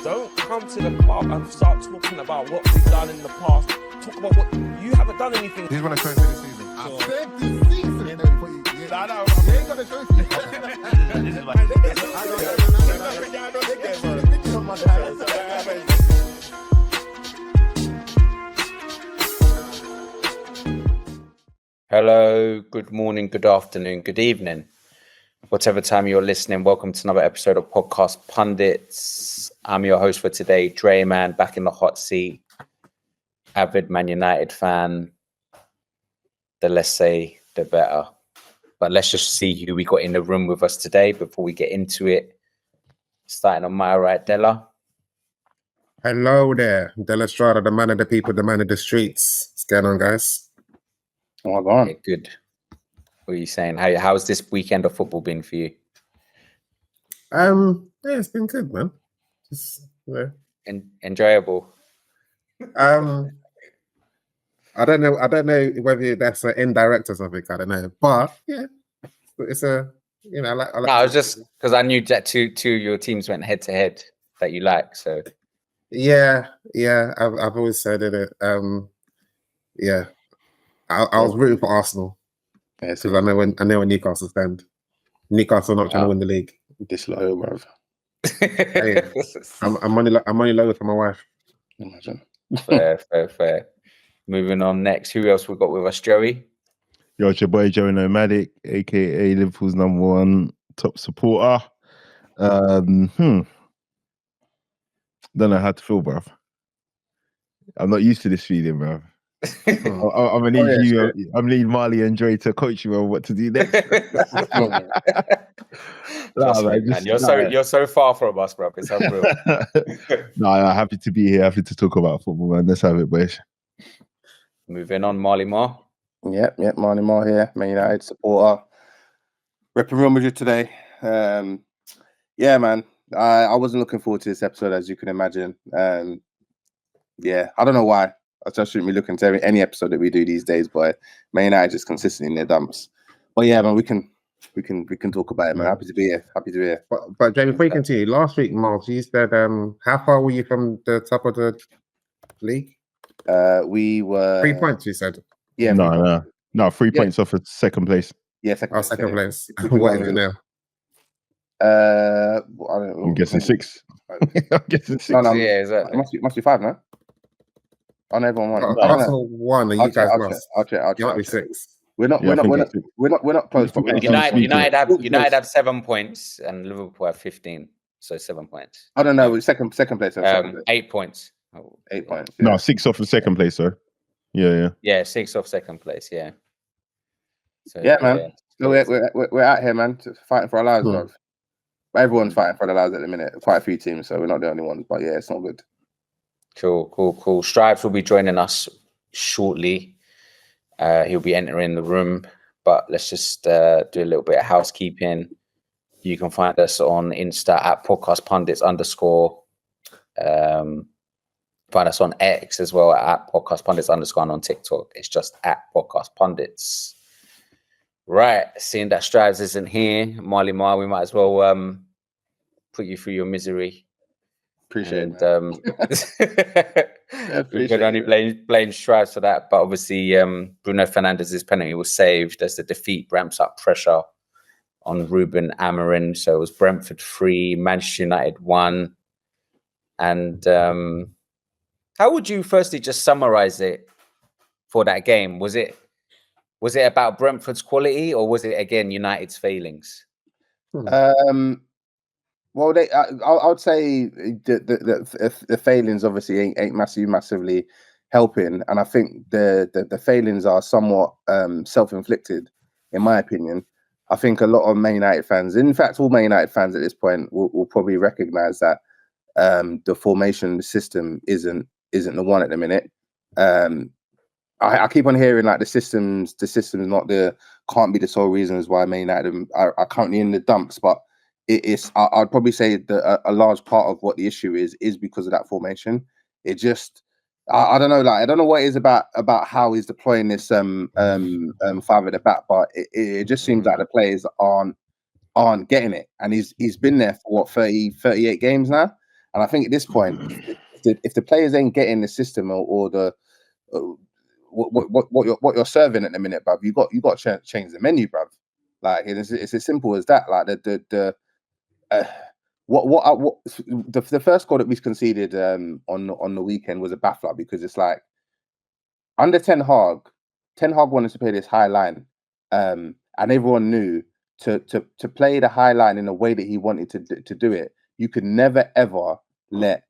Don't come to the club and start talking about what we've done in the past. Talk about what you haven't done anything. He's won a trophy this season. I said this season. You ain't got a trophy. This is like. Hello, good morning, good afternoon, good evening. Whatever time you're listening, welcome to another episode of Podcast Pundits. I'm your host for today, Dre Man, back in the hot seat. Avid Man United fan. The less say, the better. But let's just see who we got in the room with us today before we get into it. Starting on my right, Della. Hello there. Della Strada, the man of the people, the man of the streets. What's going on, guys? Oh my God. Okay, good. What are you saying? How's this weekend of football been for you? Yeah, it's been good, man. Just, enjoyable. I don't know whether that's an indirect or something. I don't know, but yeah, it's a I like. No, I was just because I knew that two of your teams went head to head that you like. So yeah. I've always said it. Yeah, I was rooting for Arsenal. Yeah, because I know when Newcastle stand. Newcastle not trying to win the league. Disloyal, bruv. Hey, I'm only loyal for my wife. Imagine. Fair. Moving on next. Who else we got with us, Joey? Yo, it's your boy Joey Nomadic, aka Liverpool's #1 top supporter. Don't know how to feel, bruv. I'm not used to this feeling, bruv. I'm gonna need you. I'm gonna need Marley and Dre to coach you on what to do next. You're so far from us, bro. It's unreal. No, happy to be here. Happy to talk about football, man. Let's have it, boys. Moving on, Marley Mar. Yep, Marley Mar here, Man United supporter. Repping Real Madrid today. Yeah, man. I wasn't looking forward to this episode, as you can imagine. Yeah, I don't know why. I just shouldn't be looking to any episode that we do these days, but Man United just consistently in their dumps. But yeah, man, we can talk about it, man. Happy to be here. But Jamie, before you continue, last week, Miles, you said how far were you from the top of the league? We were 3 points. You said. Yeah. No. 3 points off of second place. Yeah, second place. What is it now? I don't know. I'm guessing 6. I'm guessing 6. No, yeah, exactly. It must be 5 now. Oh, no, everyone won. Arsenal won, and you guys lost. I'll check. You might be 6. We're not close. United have 7 points, and Liverpool have 15, so 7 points. I don't know. Second place. 8 points. 8 points. Yeah. No, 6 off of second place, sir. Yeah. Yeah, 6 off second place. Yeah. So, yeah, man. So we're out here, man, fighting for our lives, bro. But everyone's fighting for their lives at the minute. Quite a few teams, so we're not the only ones. But yeah, it's not good. Cool. Stripes will be joining us shortly. He'll be entering the room, but let's just do a little bit of housekeeping. You can find us on Insta at Podcast Pundits _ find us on X as well at Podcast Pundits _ and on TikTok. It's just at Podcast Pundits. Right, seeing that Strives isn't here, Marley Mar, we might as well put you through your misery. Appreciate it. We could only blame Strives for that, but obviously Bruno Fernandes' penalty was saved as the defeat ramps up pressure on Ruben Amorim. So it was Brentford 3, Manchester United 1. And how would you firstly just summarize it for that game? Was it about Brentford's quality, or was it again United's failings? Well, I would say the failings obviously ain't massively helping, and I think the failings are somewhat self-inflicted, in my opinion. I think a lot of Man United fans, in fact, all Man United fans at this point, will probably recognise that the formation system isn't the one at the minute. I keep on hearing like the system's can't be the sole reasons why Man United are currently in the dumps, but I'd probably say that a large part of what the issue is because of that formation. It just, I don't know, like I don't know what it is about how he's deploying this 5 at the back, but it just seems like the players aren't getting it, and he's been there for what 38 games now, And I think at this point, if the players ain't getting the system or the what you're serving at the minute, bruv, you got to change the menu, bruv. Like it's as simple as that. Like the first goal that we conceded on the weekend was a baffler, because it's like under Ten Hag wanted to play this high line, and everyone knew to play the high line in a way that he wanted to do it. You could never ever let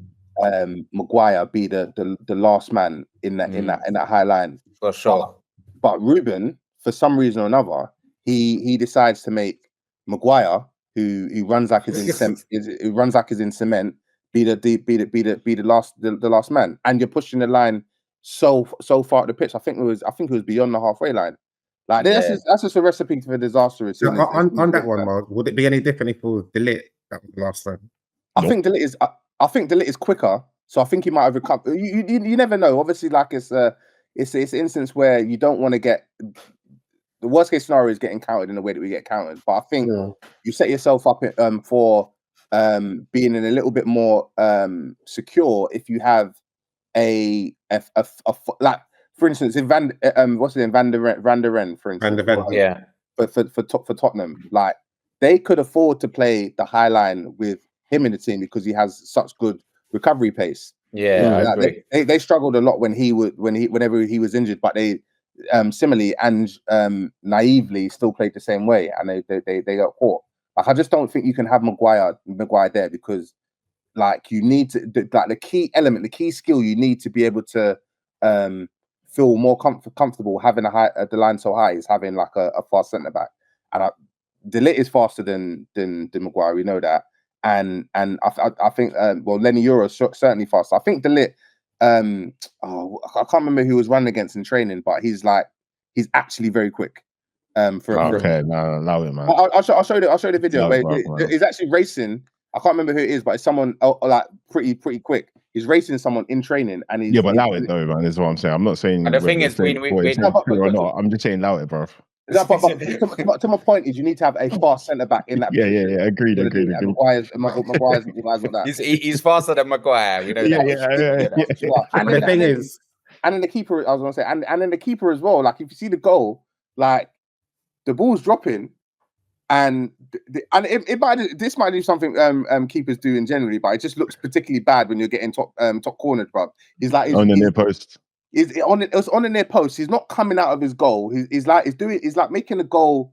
Maguire be the last man in that high line. For sure. But Ruben, for some reason or another, he decides to make Maguire, who runs like he's in cement, be the last man, and you're pushing the line so far up the pitch. I think it was beyond the halfway line. Like that's just a recipe for disaster. So on that one, Mark, would it be any different if it was Delete that was the last time? I think Delete is quicker, so I think he might have recovered. You never know. Obviously, like it's an instance where you don't want to get. The worst case scenario is getting counted in the way that we get counted. But I think you set yourself up for being in a little bit more secure if you have a like, for instance, if Van der Ren, for instance, for Tottenham, like they could afford to play the high line with him in the team because he has such good recovery pace. Yeah, like they struggled a lot whenever he was injured, but they similarly and naively still played the same way, and they got caught. Like I just don't think you can have Maguire there, because like you need to like the key skill you need to be able to feel more comfortable having the line so high is having like a fast centre back, and Delete is faster than Maguire, we know that, and I think Lenny Euro's certainly faster. I think Delete. I can't remember who he was running against in training, but he's actually very quick. Allow it, man. I'll show you the video. He's actually racing. I can't remember who it is, but it's someone like pretty quick. He's racing someone in training, and he's allow it though, man. Is what I'm saying. I'm not saying. And the thing is, we or not. I'm just saying, allow it, bro. To my point is, you need to have a fast centre back in that. Yeah. Agreed. Maguire's with that. He's faster than Maguire. We know that. And the thing is, and then the keeper. I was going to say, and then the keeper as well. Like if you see the goal, like the ball's dropping, and this might do something keepers do in generally, but it just looks particularly bad when you're getting top cornered, bro. He's like on the near post. It was on the near post. He's not coming out of his goal. He's like making the goal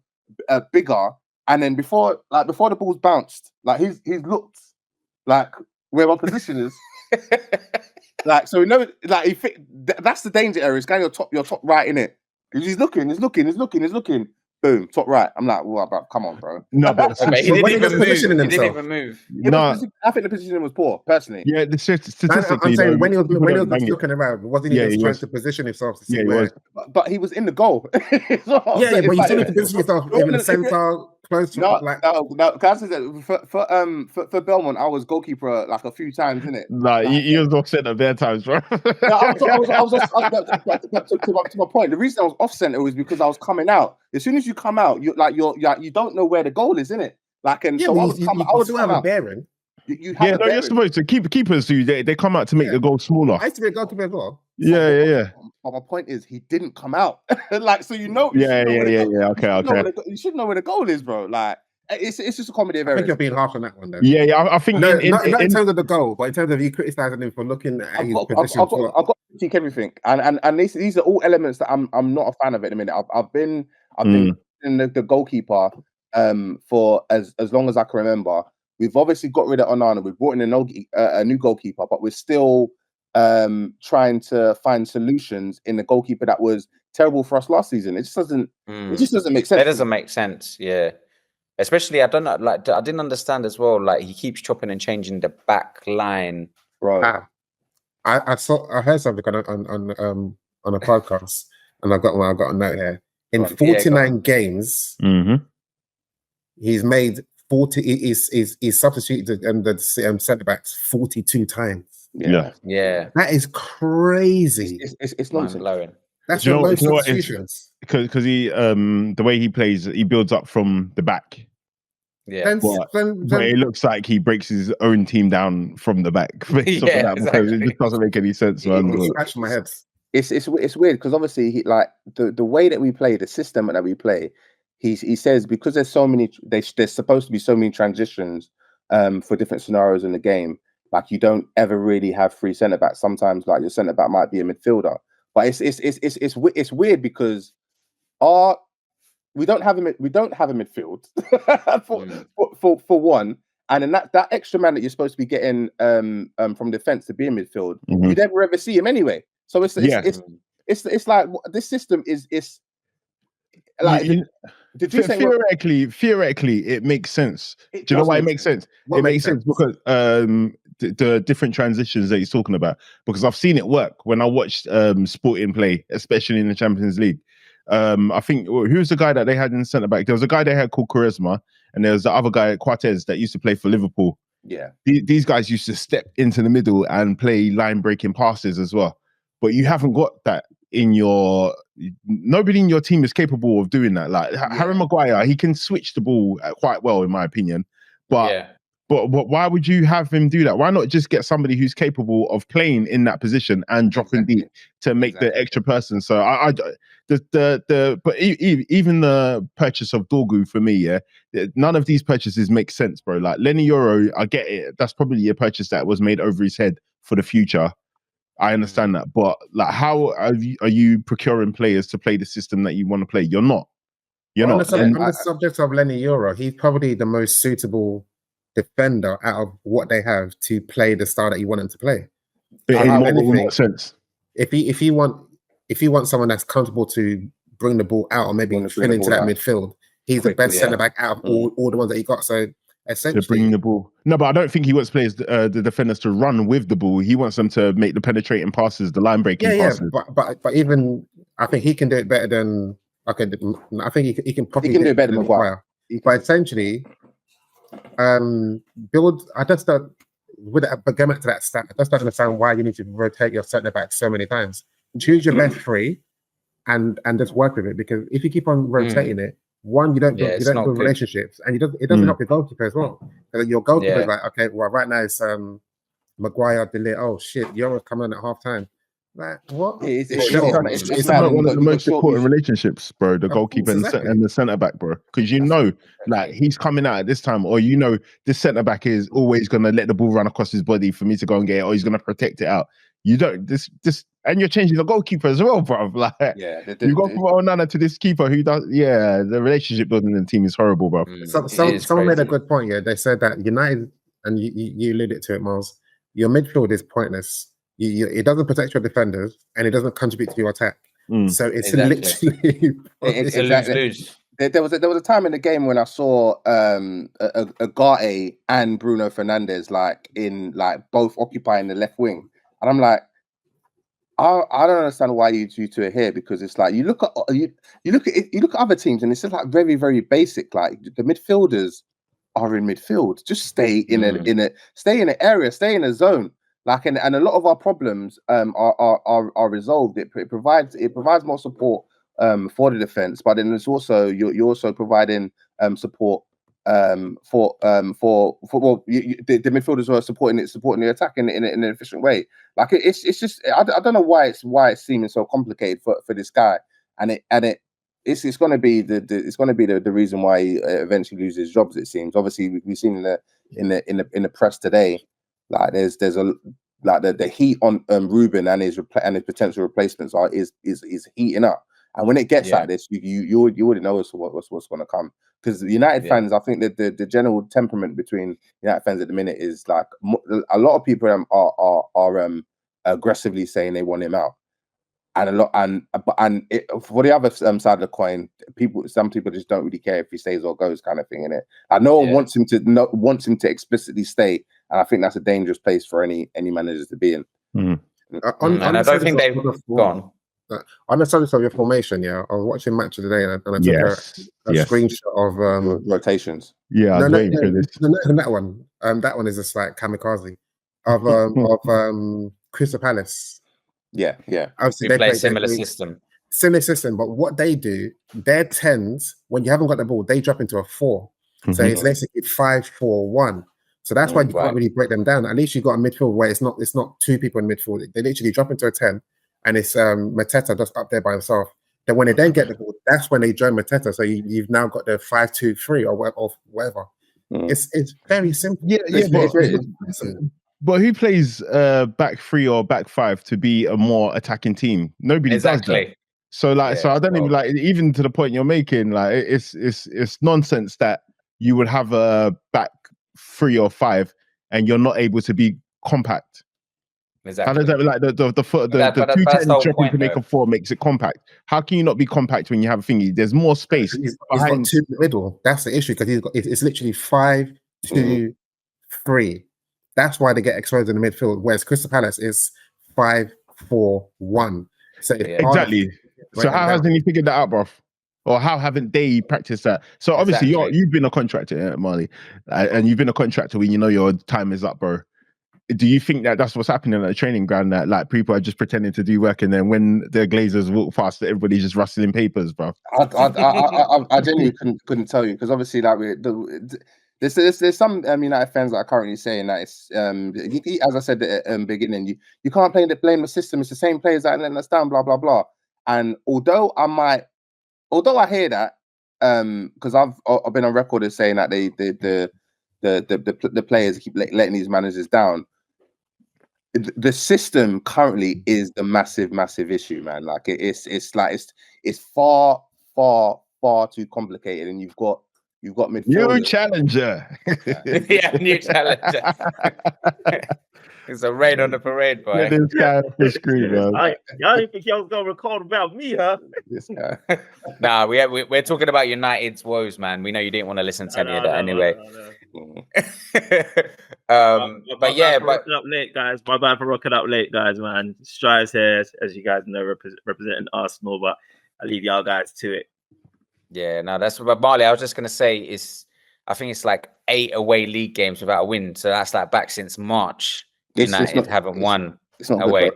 bigger, and then before the ball's bounced, like he's looked like where my position is. Like so, we know, like that's the danger area. It's kind of your top right in it. He's looking. Boom, top right. I'm like, well, come on, bro. No, but he didn't even move. Yeah, no, I think the positioning was poor, personally. Yeah, the statistically. I'm saying when he was looking around, wasn't he just trying to position himself? To see where... But he was in the goal. But you still need to position yourself in the centre, close to No. For Belmont, I was goalkeeper like a few times, innit? Nah, you was off centre bare times, bro. I was to my point. The reason I was off centre was because I was coming out. As soon as you come out, you don't know where the goal is, innit? Like, and so I was still have a bearing. You're supposed to. Keepers do. They come out to make the goal smaller. I used to be a goalkeeper as well. Yeah. But my point is, he didn't come out. Like, so you know. Yeah. Okay. You should know where the goal is, bro. Like, it's just a comedy of errors. I think you're being harsh on that one, though. Yeah. I think not in terms of the goal, but in terms of you criticizing him for looking at his position. I've got to critique everything, and these are all elements that I'm not a fan of at the minute. I've been in the goalkeeper for as long as I can remember. We've obviously got rid of Onana. We've brought in a new goalkeeper, but we're still trying to find solutions in the goalkeeper that was terrible for us last season. It just doesn't make sense. It doesn't make sense, yeah. Especially, I don't know, like I didn't understand as well. Like he keeps chopping and changing the back line, right? I heard something on a podcast, and I got a note here. In 49 games, he's made 40. He's substituted the centre backs 42 times. Yeah. That is crazy. It's nonsense. Blowing. That's your most substitutions. Because he the way he plays, he builds up from the back. Yeah. But it looks like he breaks his own team down from the back based off of that, because it just doesn't make any sense, man. I'm scratching my head. It's weird because obviously like the way that we play, the system that we play, he says because there's so many, there's supposed to be so many transitions for different scenarios in the game. Like you don't ever really have free centre backs. Sometimes like your centre back might be a midfielder, but it's weird because we don't have a midfield for one, and then that extra man that you're supposed to be getting from defence to be in midfield, you never ever see him anyway. So it's like this system is like theoretically it makes sense. Do you know why it makes sense? It makes sense because the different transitions that he's talking about, because I've seen it work when I watched Sporting play, especially in the Champions League. I think who's the guy that they had in centre back? There was a guy they had called Charisma, and there was the other guy Quartez that used to play for Liverpool. Yeah, these guys used to step into the middle and play line breaking passes as well. But you haven't got that in your. Nobody in your team is capable of doing that. Like Harry Maguire, he can switch the ball quite well, in my opinion. But why would you have him do that? Why not just get somebody who's capable of playing in that position and dropping deep to make the extra person? So but even the purchase of Dorgu for me, none of these purchases make sense, bro. Like Lenny Euro, I get it. That's probably a purchase that was made over his head for the future. I understand that, but like, how are you procuring players to play the system that you want to play? You're not. On the subject of Lenny Euro, he's probably the most suitable defender out of what they have to play the style that you want him to play. But in what sense? If you want someone that's comfortable to bring the ball out or maybe fill into that midfield, he's the best centre back out of all the ones that he got. So essentially, to bring the ball. No, but I don't think he wants players, the defenders, to run with the ball. He wants them to make the penetrating passes, the line breaking passes. But even I think he can do it better than. Okay, I think he can probably do it better than Maguire. But essentially, build. I just don't. But going back to that stat, I just don't understand why you need to rotate your centre back so many times. Choose your best three, and just work with it. Because if you keep on rotating it, one, you don't build relationships, and it doesn't help your goalkeeper as well. Your goalkeeper is like, okay, well, right now it's Maguire, delay. Oh shit, Euro's coming at half time. Like what? It's one of the most important relationships, bro. The goalkeeper and the centre back, bro. Because like he's coming out at this time, or this centre back is always gonna let the ball run across his body for me to go and get it, or he's gonna protect it out. You don't and you're changing the goalkeeper as well, bro. Like you go from Onana to this keeper who does. Yeah, the relationship building in the team is horrible, bro. Someone made a good point. Yeah, they said that United, and you alluded to it, Miles. Your midfield is pointless. It doesn't protect your defenders, and it doesn't contribute to your attack. So it's literally it's a lose-lose. There was a time in the game when I saw Agate and Bruno Fernandes like both occupying the left wing, and I'm like, I don't understand why you two are here, because it's like you look at other teams and it's just like very, very basic. Like the midfielders are in midfield. Just stay in stay in an area, stay in a zone. Like and a lot of our problems are resolved. It provides more support for the defense, but then it's also you're also providing support for the midfielders are supporting the attack in an efficient way. Like it's just I don't know why it's seeming so complicated for this guy, and it's going to be the reason why he eventually loses jobs. It seems. Obviously, we've seen in the press today. Like there's a like the heat on Ruben and his potential replacements is heating up, and when it gets like this, you already know what's going to come. Because the United fans, I think that the general temperament between United fans at the minute is like a lot of people are aggressively saying they want him out, and for the other side of the coin, some people just don't really care if he stays or goes, kind of thing, innit? And no one wants him to explicitly stay, and I think that's a dangerous place for any managers to be in. And I don't think they've gone. On the subject of your formation, I was watching Match of the Day and I took a screenshot of rotations. Yeah, no, that one. That one is just like kamikaze of Crystal Palace. Yeah. Obviously, they play a similar system. Similar system, but what they do, their 10s, when you haven't got the ball, they drop into a 4. So it's basically 5-4-1. So that's why you can't really break them down. At least you got a midfield where it's not two people in midfield. They literally drop into a 10, and it's Mateta just up there by himself. Then when they then get the ball, that's when they join Mateta. So you've now got the 5-2-3 or whatever. It's very simple. But who plays back 3 or back 5 to be a more attacking team? Nobody does that. So so I don't even even to the point you're making, it's nonsense that you would have a back 3 or 5 and you're not able to be compact. Exactly. How does that the 2 10 dropping to make a 4 makes it compact? How can you not be compact when you have a thingy? There's more space. He's got 2 in the middle. That's the issue, because it's literally 5-2-3. That's why they get exposed in the midfield. Whereas Crystal Palace is 5-4-1. So exactly. So how hasn't he figured that out, bro? Or how haven't they practiced that? So obviously you've been a contractor, Marley, and you've been a contractor when you know your time is up, bro. Do you think that that's what's happening at the training ground, that like people are just pretending to do work, and then when the Glazers walk past, everybody's just rustling papers, bro? I genuinely couldn't tell you, because obviously there's some United fans that are currently saying that it's as I said at the beginning, you can't blame the system. It's the same players that let us down, blah blah blah. And although I hear that, because I've been on record as saying that the players keep letting these managers down. The system currently is the massive issue, man. Like it's far too complicated, and you've got midfielders. New challenger. New challenger. It's a raid on the parade, boy. Yeah, this guy for screen, bro. Y'all didn't think y'all was gonna record about me, huh? This guy. Nah, we're talking about United's woes, man. We know you didn't want to listen to any of that anyway. But yeah, rocking up late, guys. My bad for rocking up late, guys, man. Strides here, as you guys know, representing Arsenal, but I leave y'all guys to it. Yeah, no, that's what Marley. I was just gonna say I think it's like 8 away league games without a win. So that's like back since March. United haven't won away.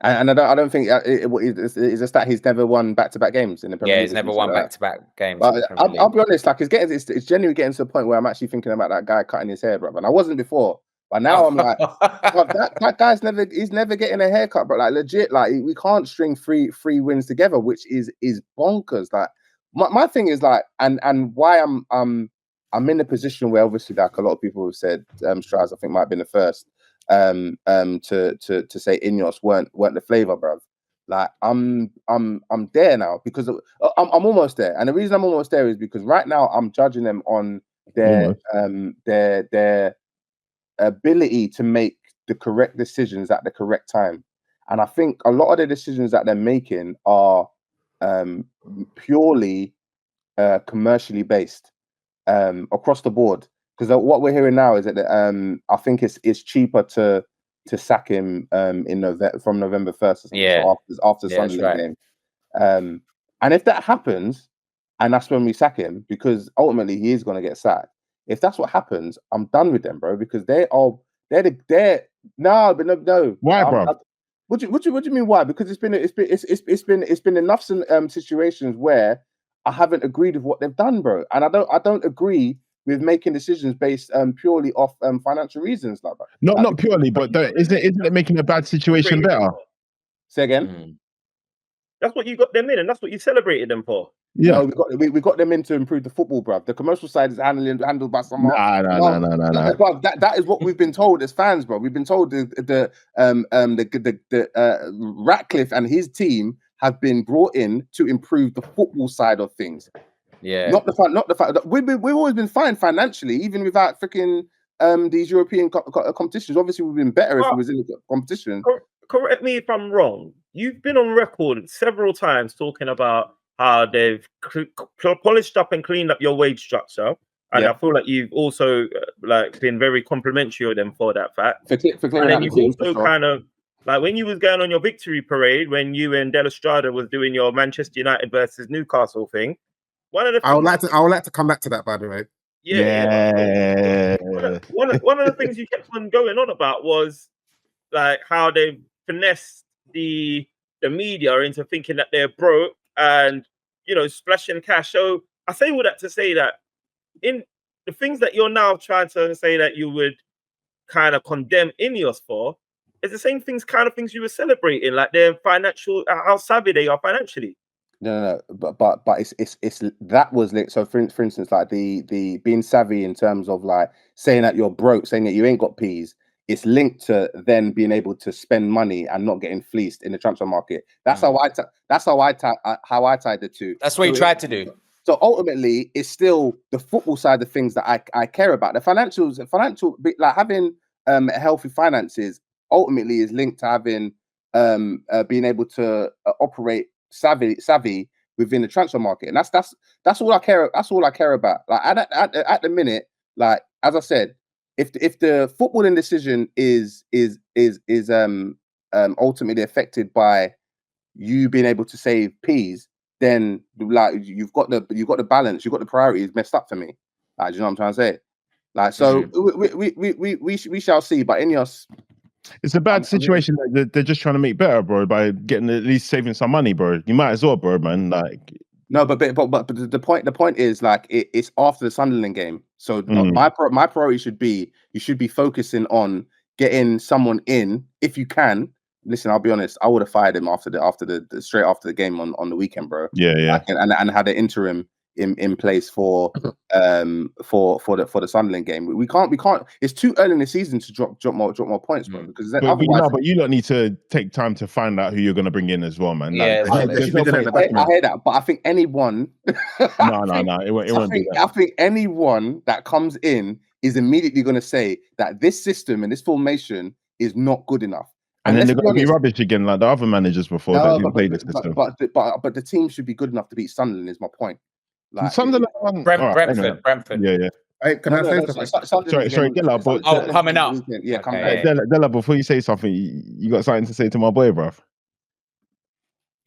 And I don't think it's just that he's never won back-to-back games in the Premier League. Yeah, he's never won back-to-back games. But I'll be honest, like it's genuinely getting to the point where I'm actually thinking about that guy cutting his hair, bro. And I wasn't before, but now I'm like, that guy's never getting a haircut, bro. Like legit, like we can't string three wins together, which is bonkers. Like my thing is like, and why I'm in a position where obviously like a lot of people have said, Strauss, I think might have been the first. To say INEOS weren't the flavor, bruv. Like I'm there now, because I'm almost there, and the reason I'm almost there is because right now I'm judging them on their ability to make the correct decisions at the correct time, and I think a lot of the decisions that they're making are purely commercially based across the board. Because what we're hearing now is that I think it's cheaper to sack him from November 1st. After Sunday's game. And if that happens, and that's when we sack him, because ultimately he is going to get sacked. If that's what happens, I'm done with them, bro. Because they're no. Why, bro? What do you mean why? Because it's been enough situations where I haven't agreed with what they've done, bro, and I don't agree with making decisions based purely off financial reasons, like that. Not purely, but isn't it making a bad situation better? Say again. That's what you got them in, and that's what you celebrated them for. Yeah, no, we got them in to improve the football, bruv. The commercial side is handled by someone. No. That is what we've been told as fans, bro. We've been told the Ratcliffe and his team have been brought in to improve the football side of things. Yeah, not the fact. We've always been fine financially, even without freaking these European competitions. Obviously, we've been better if it was in the competition. Correct me if I'm wrong. You've been on record several times talking about how they've polished up and cleaned up your wage structure, and I feel like you've also been very complimentary of them for that fact. And then you've also kind of like when you was going on your victory parade, when you and Della Strada was doing your Manchester United versus Newcastle thing. One of the I would like to come back to that, by the way. Yeah. One of the things you kept on going on about was like how they've finessed the media into thinking that they're broke and splashing cash. So I say all that to say that in the things that you're now trying to say that you would kind of condemn INEOS for is the same things, kind of things you were celebrating, like their financial, how savvy they are financially. No, but it's that was linked. So for instance, like the being savvy in terms of like saying that you're broke, saying that you ain't got peas, it's linked to then being able to spend money and not getting fleeced in the transfer market. That's how I tied the two. That's what you tried to do. So ultimately, it's still the football side of things that I care about. The financial, like having healthy finances, ultimately is linked to having being able to operate savvy within the transfer market, and that's all I care. That's all I care about. Like at the minute, like as I said, if the footballing decision is ultimately affected by you being able to save peas, then like you've got the balance, you've got the priorities messed up for me. Like, do you know what I'm trying to say? Like, so we shall see. But INEOS, it's a bad situation that they're just trying to make better, bro, by getting at least saving some money, bro. You might as well, bro, man. Like, no, but the point is like it's after the Sunderland game. So my priority should be you should be focusing on getting someone in if you can. Listen, I'll be honest. I would have fired him straight after the game on the weekend, bro. Yeah. And had an interim in place for the Sunderland game. We can't. It's too early in the season to drop more points, bro. Because then but you don't need to take time to find out who you're going to bring in as well, man. Yeah, I hear that, but I think anyone. No, it won't do that. I think anyone that comes in is immediately going to say that this system and this formation is not good enough. And then they're going to be rubbish again, like the other managers before that didn't play the system. But the team should be good enough to beat Sunderland. Is my point. Like, Brentford. Yeah. Hey, can I say something? Sorry, Della. But coming up. Yeah, come Okay. back. Della, before you say something, you got something to say to my boy, bro?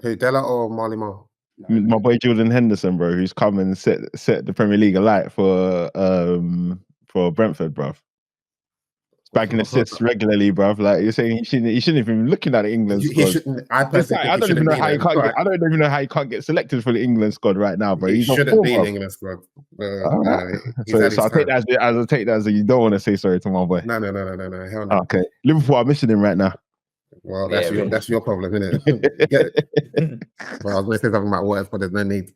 Who, Della or Marley Mar? My boy Jordan Henderson, bro, who's come and set the Premier League alight for Brentford, bro. Bagging assists regularly, bruv. Like you're saying, he shouldn't even be looking at the England squad. I don't even know how he can't get. I don't even know how he can't get selected for the England squad right now, bro. He shouldn't be in the England squad. So I take that as you don't want to say sorry to my boy. No. Hell no. Okay, Liverpool are missing him right now. Well, that's your problem, isn't it? Well, I was going to say something about Wirtz, but there's no need.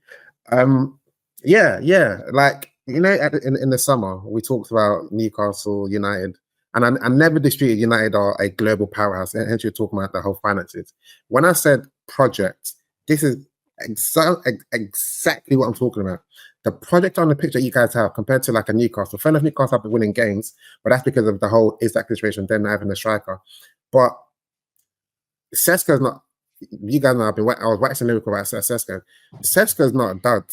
Yeah. Like in the summer, we talked about Newcastle United. And I never disputed United are a global powerhouse. Hence, you're talking about the whole finances. When I said project, this is exactly what I'm talking about. The project on the pitch that you guys have compared to like a Newcastle. Fair enough, Newcastle have been winning games, but that's because of the whole Isaac situation, then having a striker. But Sesko's not, you guys know, I was waxing lyrical about Sesko. Sesko's not a dud,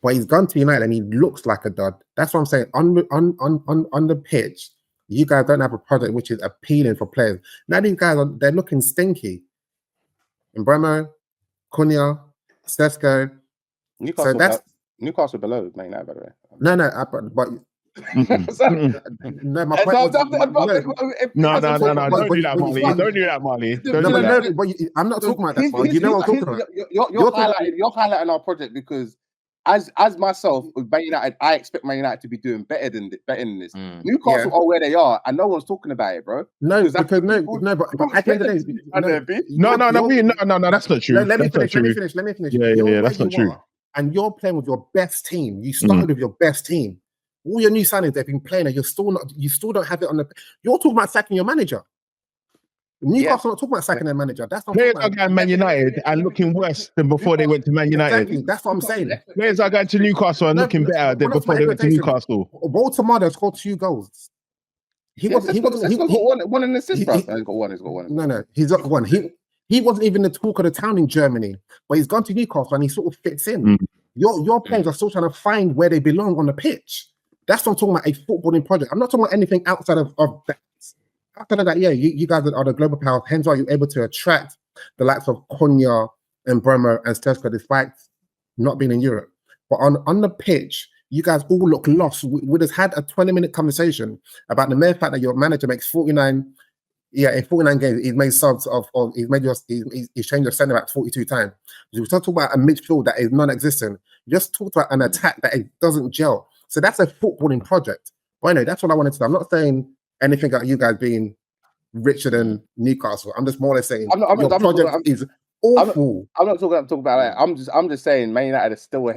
but he's gone to United and he looks like a dud. That's what I'm saying. On the pitch, you guys don't have a product which is appealing for players. Now these guys they're looking stinky. Bruno, Cunha, Sesko. Newcastle below Man United, by the way. No, but no, my point no, don't do that, Marley. But I'm not talking about that. But you know what I'm talking about. You're highlighting our project because as myself with Man United, I expect Man United to be doing better than this. Newcastle are where they are, and no one's talking about it, bro. No, because but at the end of the day, no, that's not true. Let me finish. Yeah, that's not true. And you're playing with your best team. You started with your best team. All your new signings they've been playing, and you still don't have it on the. You're talking about sacking your manager. Newcastle not talking about sacking their manager. That's not players are going to Man United and looking worse than before they went to Man United. Exactly. That's what I'm saying. Players are going to Newcastle and looking better than before they went to Newcastle. Walter Mada scored 2 goals. He got one in assist. He's got one. No, he's got one. He wasn't even the talk of the town in Germany, but he's gone to Newcastle and he sort of fits in. Your players are still trying to find where they belong on the pitch. That's what I'm talking about, a footballing project. I'm not talking about anything outside of that. After that, yeah, you guys are the global power. Hence why you're able to attract the likes of Cunha and Bremer and Sesko despite not being in Europe. But on the pitch, you guys all look lost. We just had a 20-minute conversation about the mere fact that your manager makes 49. Yeah, in 49 games, he's made subs he's changed your centre back 42 times. We talk about a midfield that is non-existent. You just talked about an attack that it doesn't gel. So that's a footballing project. But anyway, that's what I wanted to do. I'm not saying anything about you guys being richer than Newcastle. I'm just more or less saying your project is awful. I'm not talking about that. I'm just saying Man United is still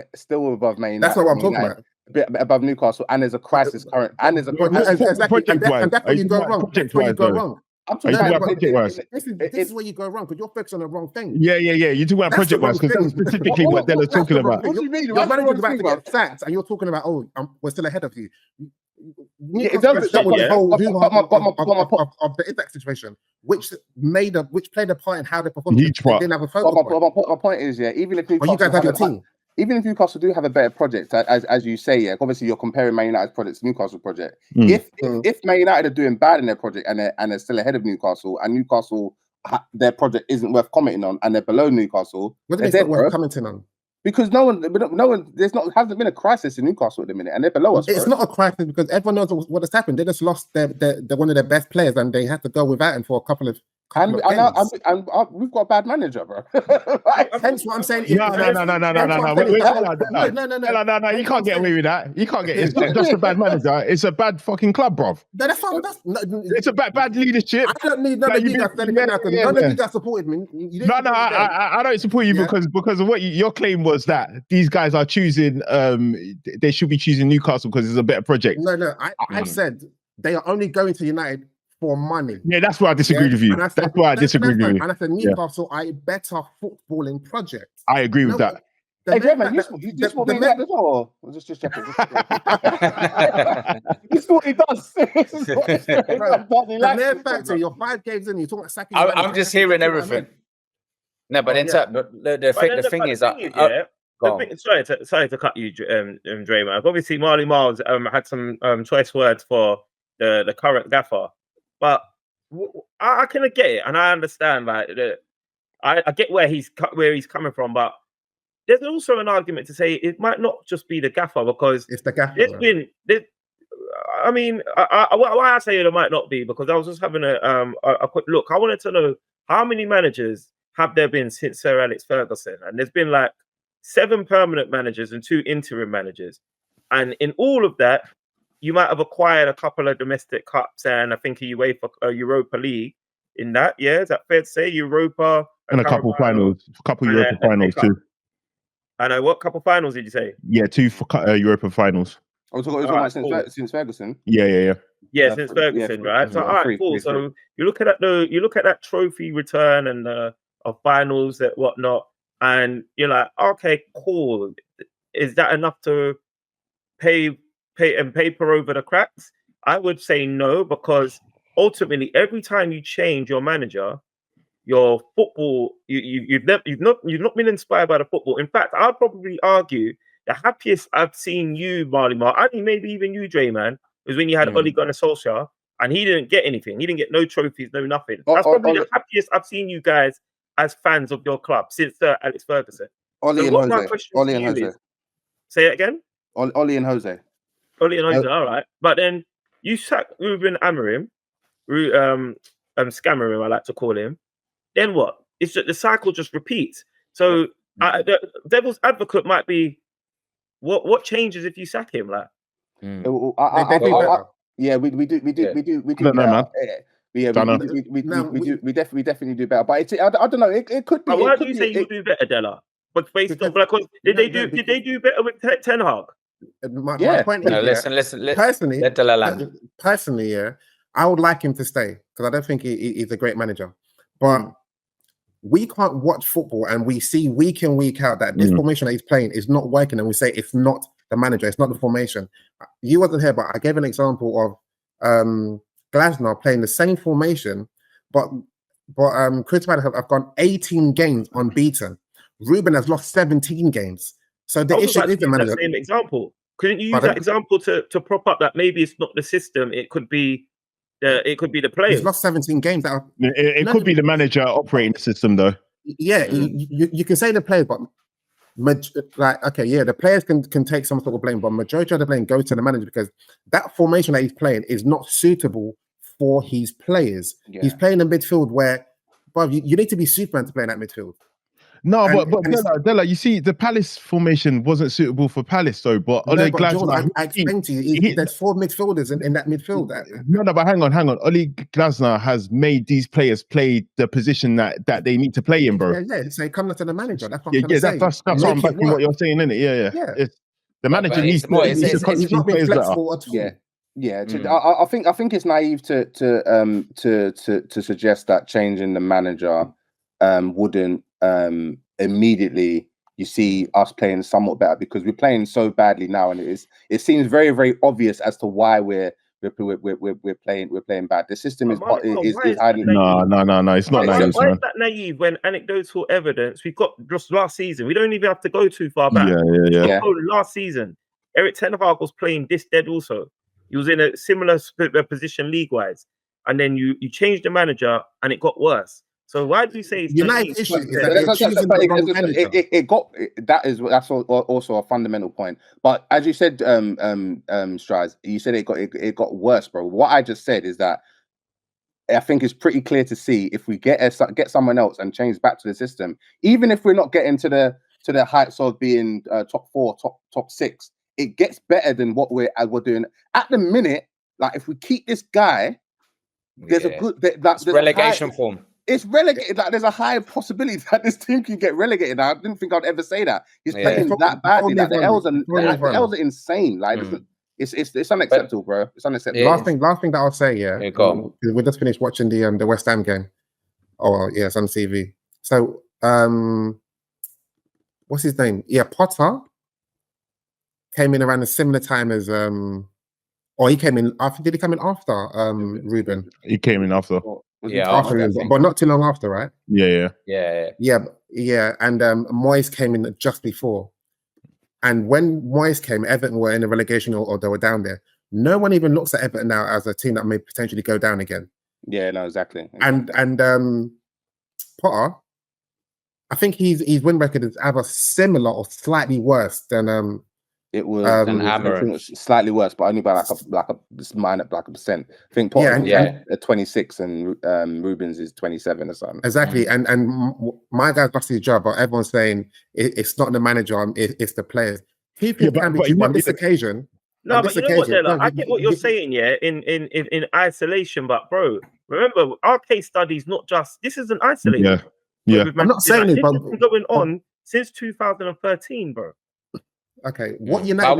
above Man United. That's not what I'm talking about. A bit above Newcastle, and there's a crisis current, and there's a exactly, and that's where you go wrong. That's where you go wrong. I'm talking about project-wise. This is where you go wrong because you're focused on the wrong thing. Yeah. You talk about project-wise because that's specifically what Della's talking about. What do you mean? You're managing about to get sacked, and you're talking about we're still ahead of you. It does. But of the exact situation, which played a part in how they performed. They didn't have a focus. My point is, even if you guys have your team. Even if Newcastle do have a better project, as you say, obviously you're comparing Man United's project to Newcastle's project. If Man United are doing bad in their project and they're still ahead of Newcastle, and Newcastle their project isn't worth commenting on, and they're below Newcastle, what do you mean worth commenting on? Because no one, hasn't been a crisis in Newcastle at the minute, and they're below us. It's not a crisis because everyone knows what has happened. They just lost their one of their best players, and they had to go without him for a couple of. And we've got a bad manager, bro. Hence what I'm saying. No. You can't get away with that. You can't get. It's not just a bad manager. It's a bad fucking club, bro. That's fine. It's a bad leadership. I don't need none of you guys. None of you guys supported me. I don't support you because of what your claim was that these guys are choosing. They should be choosing Newcastle because it's a better project. No. I said they are only going to United for money. Yeah, that's why I disagreed with you. That's why I disagreed with you. And I said Newcastle are a better footballing project. I agree with that. Hey, man, you support me that as well? Just checking. This is what he does. The mere fact that you're 5 games in, you're talking about sacking. I'm just hearing everything. No, but the thing is, sorry to cut you, Draymond. Obviously, Marley Miles had some choice words for the current gaffer, but I kind of get it, and I understand. Like, I get where he's coming from, but there's also an argument to say it might not just be the gaffer because it's the gaffer. Why I say it might not be because I was just having a quick look. I wanted to know how many managers have there been since Sir Alex Ferguson, and there's been like 7 permanent managers and 2 interim managers, and in all of that, you might have acquired a couple of domestic cups and I think a Europa League in that. Yeah, is that fair to say? Europa and a couple finals, Europa finals too. And what couple finals did you say? Yeah, 2 Europa finals. I was talking about since Ferguson. Yeah. Yeah, since Ferguson, right? So, all right, cool. So you look at that trophy return and of finals and whatnot, and you're like, okay, cool. Is that enough to pay and paper over the cracks? I would say no, because ultimately, every time you change your manager, your football, you've not been inspired by the football. In fact, I'd probably argue the happiest I've seen you, Marley Mar, I think maybe even you, Dre, man, was when you had Ole Gunnar Solskjaer and he didn't get anything. He didn't get no trophies, no nothing. That's probably the happiest I've seen you guys as fans of your club since Alex Ferguson. Ole and Jose. Say it again? Ole and Jose. Ole and Jose, all right. But then you sack Ruben Amorim, Scamarim, I like to call him. Then what? It's just the cycle just repeats. So the devil's advocate might be, what changes if you sack him? Like, we do. We definitely do better. But I don't know. It could be. Why do you say you do better, Della? But based on did they do better with Ten Hag? My point is, listen. Personally, yeah, I would like him to stay because I don't think he's a great manager. But we can't watch football and we see week in, week out that this formation that he's playing is not working, and we say it's not the manager, it's not the formation. You wasn't here, but I gave an example of Glasner playing the same formation, but Chris Madden have gone 18 games unbeaten. Ruben has lost 17 games. So the issue is the manager. Same example. Couldn't you use that example to prop up that maybe it's not the system, it could be the players? He's lost 17 games. It could be the manager operating the system, though. Yeah, you can say the players, but the players can take some sort of blame, but majority of the blame goes to the manager because that formation that he's playing is not suitable for his players. Yeah. He's playing in midfield where, you need to be Superman to play in that midfield. No, And- but and it's- Della, you see, the Palace formation wasn't suitable for Palace, though. But No, Ole but Jordan, Glasner, I explained to you, there's 4 midfielders in that midfield. no, but hang on. Ole Glasner has made these players play the position that they need to play in, bro. Yeah. So it comes to the manager. That's what Yeah, I'm trying to say. that's what I'm backing what you're saying, innit? Yeah. Yeah. It's, the manager but needs it's- to it's- coach He's these not being players better. flexible at all. Yeah. Mm. I think it's naive to suggest that changing the manager wouldn't immediately you see us playing somewhat better, because we're playing so badly now, and it seems very, very obvious as to why we're playing bad. The system is highly. No, it's not naive, Why man. is that naive when anecdotal evidence we've got just last season? We don't even have to go too far back. Yeah. Oh, last season, Eric Ten Hag was playing this dead also. He was in a similar position league-wise, and then you changed the manager and it got worse. So why do you say it's United's issue is that they're choosing the wrong manager. That's also a fundamental point. But as you said, Strides, you said it got worse, bro. What I just said is that I think it's pretty clear to see if we get someone else and change back to the system, even if we're not getting to the heights of being top 4, top 6, it gets better than what we're doing at the minute. Like if we keep this guy, there's a good it's relegation form. It's relegated. Like there's a high possibility that this team can get relegated. I didn't think I'd ever say that. He's playing that badly. Like, the L's are insane. Like it's unacceptable, bro. It's unacceptable. Last thing that I'll say, we just finished watching the West Ham game. Oh yeah, it's on TV. So what's his name? Yeah, Potter came in around a similar time as or he came in after. Did he come in after Ruben? He came in after. After Ruben, but not too long after, right? Yeah. And Moyes came in just before. And when Moyes came, Everton were in a relegation or they were down there. No one even looks at Everton now as a team that may potentially go down again. Yeah, no, exactly. And Potter, I think his win record is either similar or slightly worse than it was Amorim. Slightly worse, but only by like a percent. I think Potter's at 26 and Ruben's is 27 or something. Exactly, and my guy's lost his job, but everyone's saying it's not the manager, it's the players. People can be on this occasion. No, but you know what, Della, I get what you're saying, in isolation, but bro, remember our case study is not just this is an isolation. Yeah. I'm not saying this it, but has been going on since 2013, bro. Okay, what United? I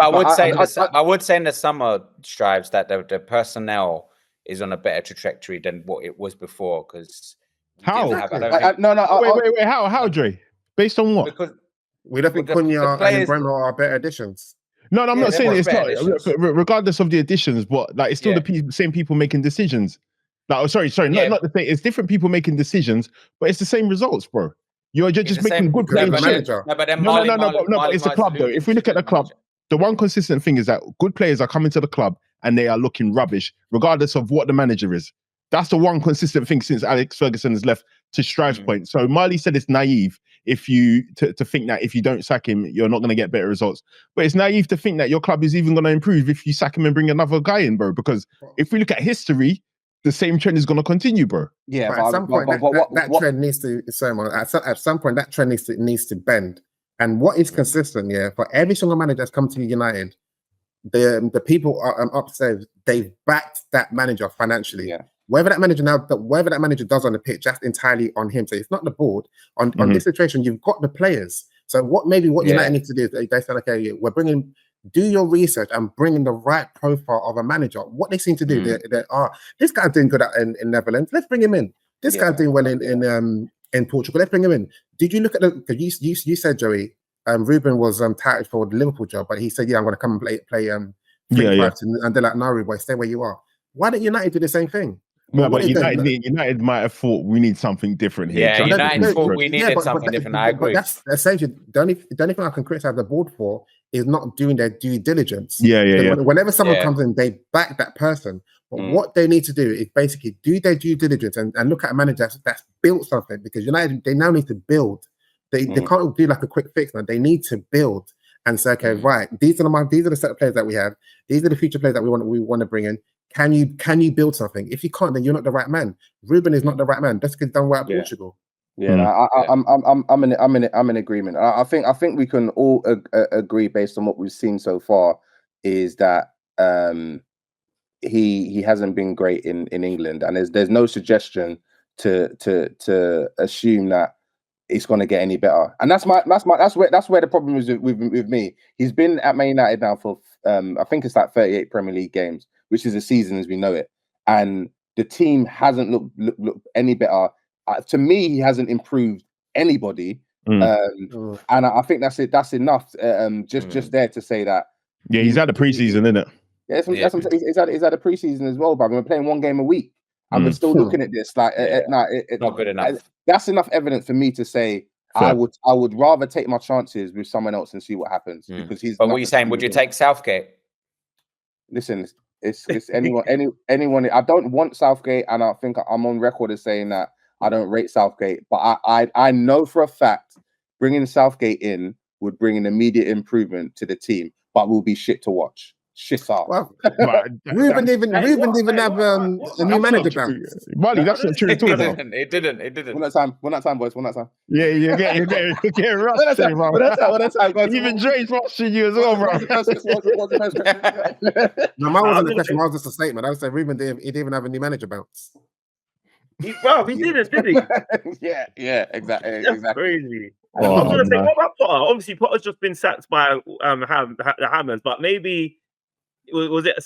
would say in the summer, Strives, that the personnel is on a better trajectory than what it was before. Because how? Wait, how, Dre? Based on what? Because we don't think Cunha and Bruno are better additions. No, I'm not saying it's not. Additions. Regardless of the additions, but like it's still the same people making decisions. Like, sorry, not the same. It's different people making decisions, but it's the same results, bro. You're just making good players. No, but it's a club though. If we look at the club, the one consistent thing is that good players are coming to the club and they are looking rubbish, regardless of what the manager is. That's the one consistent thing since Alex Ferguson has left, to Strive's point. So Marley said it's naive if you to think that if you don't sack him, you're not going to get better results. But it's naive to think that your club is even going to improve if you sack him and bring another guy in, bro. Because if we look at history, the same trend is going to continue, bro. Yeah, but at some point, that trend needs to. At some point, that trend needs to bend. And what is consistent, for every single manager that's come to United, the people are upstairs. They've backed that manager financially. Yeah. Whatever that manager does on the pitch, that's entirely on him. So it's not the board. On this situation, you've got the players. So what United needs to do is they say, okay, do your research and bring in the right profile of a manager. What they seem to do, this guy's doing good in Netherlands. Let's bring him in. This guy's doing well in Portugal. Let's bring him in. Did you look at because you said, Joey, Ruben was touted for the Liverpool job, but he said, I'm going to come and play 3-5, and they're like, no, Ruben, stay where you are. Why didn't United do the same thing? No, but United might have thought we need something different here. Yeah, United thought we needed something different. I agree. But that's essentially the only thing I can criticize the board for is not doing their due diligence. Whenever someone comes in, they back that person. But what they need to do is basically do their due diligence and look at a manager that's built something, because United, they now need to build. They can't do like a quick fix now. They need to build and say, okay, right, these are the set of players that we have. These are the future players that we want to bring in. Can you build something? If you can't, then you're not the right man. Ruben is not the right man. That's because he's done well at Portugal. Yeah, no, I'm in agreement. I think we can all agree based on what we've seen so far is that he hasn't been great in England, and there's no suggestion to assume that it's going to get any better. And that's where the problem is with me. He's been at Man United now for I think it's like 38 Premier League games, which is a season as we know it, and the team hasn't looked any better. To me, he hasn't improved anybody, and I think that's it. That's enough. Just there to say that. Yeah, he's had a preseason, isn't it? Yeah, he's had a preseason as well, but we're playing one game a week, and we're still looking at this like it's not good enough. That's enough evidence for me to say Fair. I would rather take my chances with someone else and see what happens because he's. But what are you saying? Would you take Southgate? Listen, it's anyone. I don't want Southgate, and I think I'm on record as saying that I don't rate Southgate, but I know for a fact bringing Southgate in would bring an immediate improvement to the team, but will be shit to watch. Shit up. Well, Ruben didn't have a new manager bounce. Molly, that's not true at all. It didn't. One at a time, boys. One at a time. Yeah, you're getting rushed. One at a time, guys. Even Dre's rushing you as well, bro. No, mine wasn't a question. Mine was just a statement. I would say Ruben didn't even have a new manager bounce. He didn't, did he? yeah, exactly. That's crazy. Oh, I was going to say, what about Potter? Obviously, Potter's just been sacked by the Hammers, but maybe was it?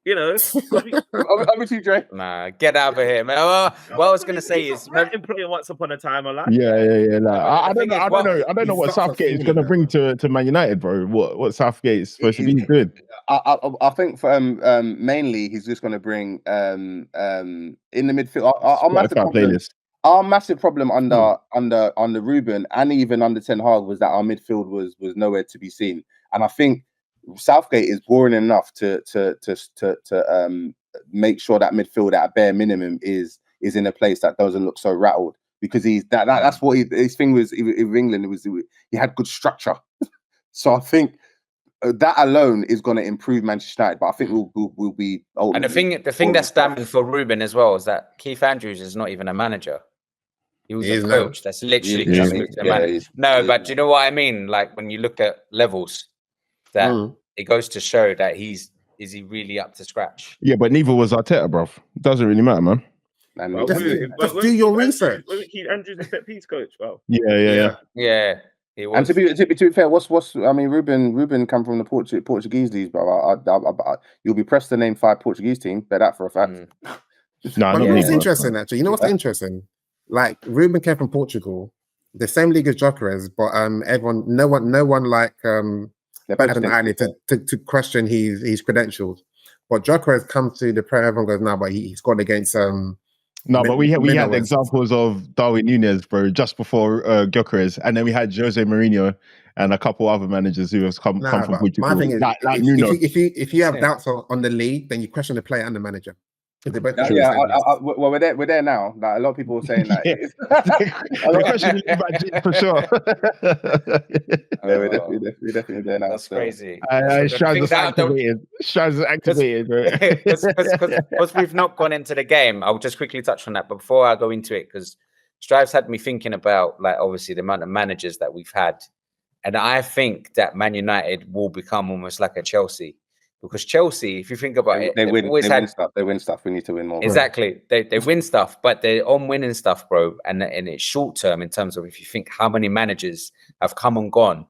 You know, obviously, Dre. Nah, get out of here, man. What I was going to say is, playing Once Upon a Time, I like. Yeah. Like, I don't know what Southgate is going to bring to Man United, bro. What Southgate is supposed to be good. I think for mainly he's just going to bring in the midfield. Our massive problem under Ruben and even under Ten Hag was that our midfield was nowhere to be seen, and I think Southgate is boring enough to make sure that midfield at a bare minimum is in a place that doesn't look so rattled, because that's what his thing was in England. He had good structure, so I think that alone is going to improve Manchester United. But I think we'll be. And the thing that's damning for Ruben as well is that Keith Andrews is not even a manager. He was a coach. That's literally just a manager. No, but do you know what I mean? Like when you look at levels, that it goes to show that is he really up to scratch? Yeah, but neither was Arteta, bro. Doesn't really matter, man. Just do your research. Wasn't Keith Andrews a set piece coach? Well, yeah. And to be fair, Ruben come from the Portuguese leagues, but you'll be pressed to name 5 Portuguese teams. Bet that for a fact. It's interesting, actually. You know what's interesting? Like Ruben came from Portugal, the same league as Gyokores, but no one like had an eye to question his credentials. But Gyokores comes to the Premier, everyone goes, no, but he's gone against but we had examples of Darwin Núñez, bro, just before Gyokores, and then we had Jose Mourinho and a couple other managers who have come from Portugal. My thing is, like Nuno. If you have doubts on the league, then you question the player and the manager. Well, we're there now. Like a lot of people are saying that. For sure. We're definitely there now. That's crazy. Shaz is activated, because we've not gone into the game. I'll just quickly touch on that before I go into it, because Strive's had me thinking about, like, obviously the amount of managers that we've had, and I think that Man United will become almost like a Chelsea. Because Chelsea, if you think about it, they win stuff. They win stuff. We need to win more. Exactly. They win stuff, but they're on winning stuff, bro. And it's short term in terms of, if you think how many managers have come and gone.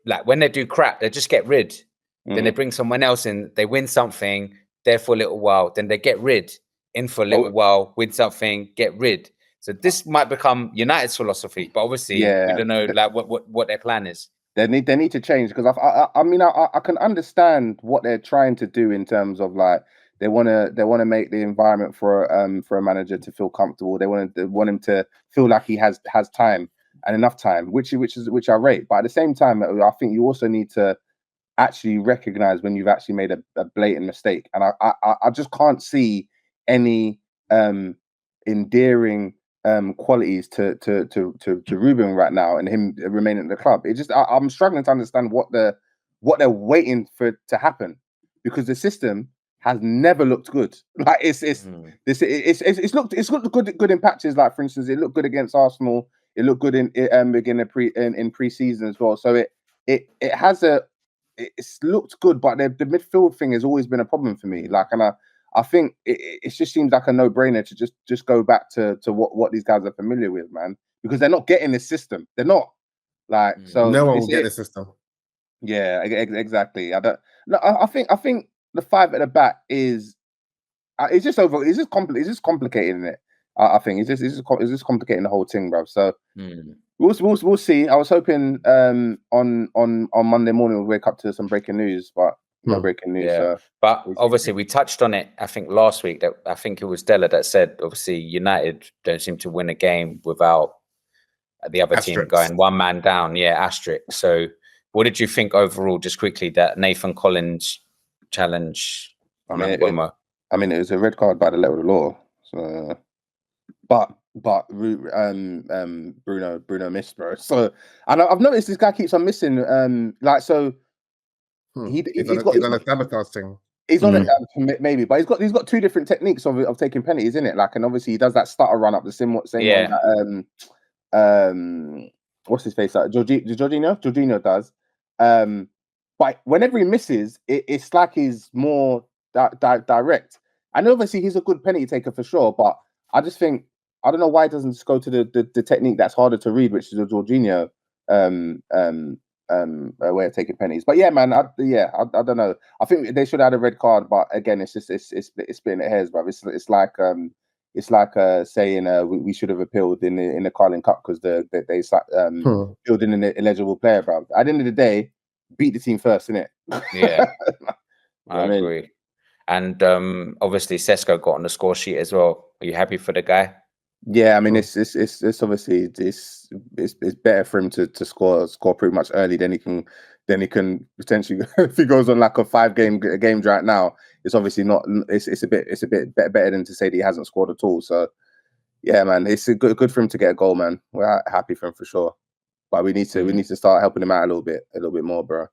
Like when they do crap, they just get rid. Then they bring someone else in, they win something, there for a little while, then they get rid. In for a little while, win something, get rid. So this might become United's philosophy, but obviously we don't know like what their plan is. They need to change, because I can understand what they're trying to do in terms of, like, they want to make the environment for a manager to feel comfortable. They want him to feel like he has time and enough time, which I rate. But at the same time, I think you also need to actually recognize when you've actually made a blatant mistake. And I just can't see any endearing qualities to Ruben right now, and him remaining at the club. It just I'm struggling to understand what they're waiting for to happen, because the system has never looked good. Like it's looked good in patches. Like for instance, it looked good against Arsenal. It looked good in pre-season as well. So it's looked good, but the midfield thing has always been a problem for me. Like, and I think it just seems like a no-brainer to just go back to what these guys are familiar with, man, because they're not getting this system. They're not like so. No one will get the system. Yeah, exactly. I think the five at the back is it's just complicating it. I think it's just complicating the whole thing, bro. So we'll see. I was hoping on Monday morning we'll wake up to some breaking news, but no breaking news. Yeah. So but obviously we touched on it. I think last week that I think it was Della that said obviously United don't seem to win a game without the other team going one man down. Yeah, asterisk. So what did you think overall, just quickly, that Nathan Collins challenge on Mbeumo? I mean, it was a red card by the letter of the law. So, but Bruno missed, bro. So, and I've noticed this guy keeps on missing. He's on a sabotage thing. He's on it maybe, but he's got two different techniques of taking penalties, isn't it? Like, and obviously he does that stutter run up the same one that, what's his face? Jorginho does. But whenever he misses, it's like he's more direct. And obviously he's a good penalty taker for sure, but I just think I don't know why he doesn't just go to the technique that's harder to read, which is the Jorginho way of taking penalties. But yeah, man, I don't know. I think they should have had a red card, but again, it's splitting the hairs, bro. It's like saying we should have appealed in the Carling Cup because they appealed in an illegible player, bro. At the end of the day, beat the team first, innit? Yeah, I agree. And obviously Sesko got on the score sheet as well. Are you happy for the guy? Yeah, I mean it's obviously it's better for him to score pretty much early. Then he can potentially if he goes on like a 5-game drought now. It's obviously not. It's a bit better than to say that he hasn't scored at all. So yeah, man, it's good for him to get a goal, man. We're happy for him for sure. But we need to start helping him out a little bit more, bro.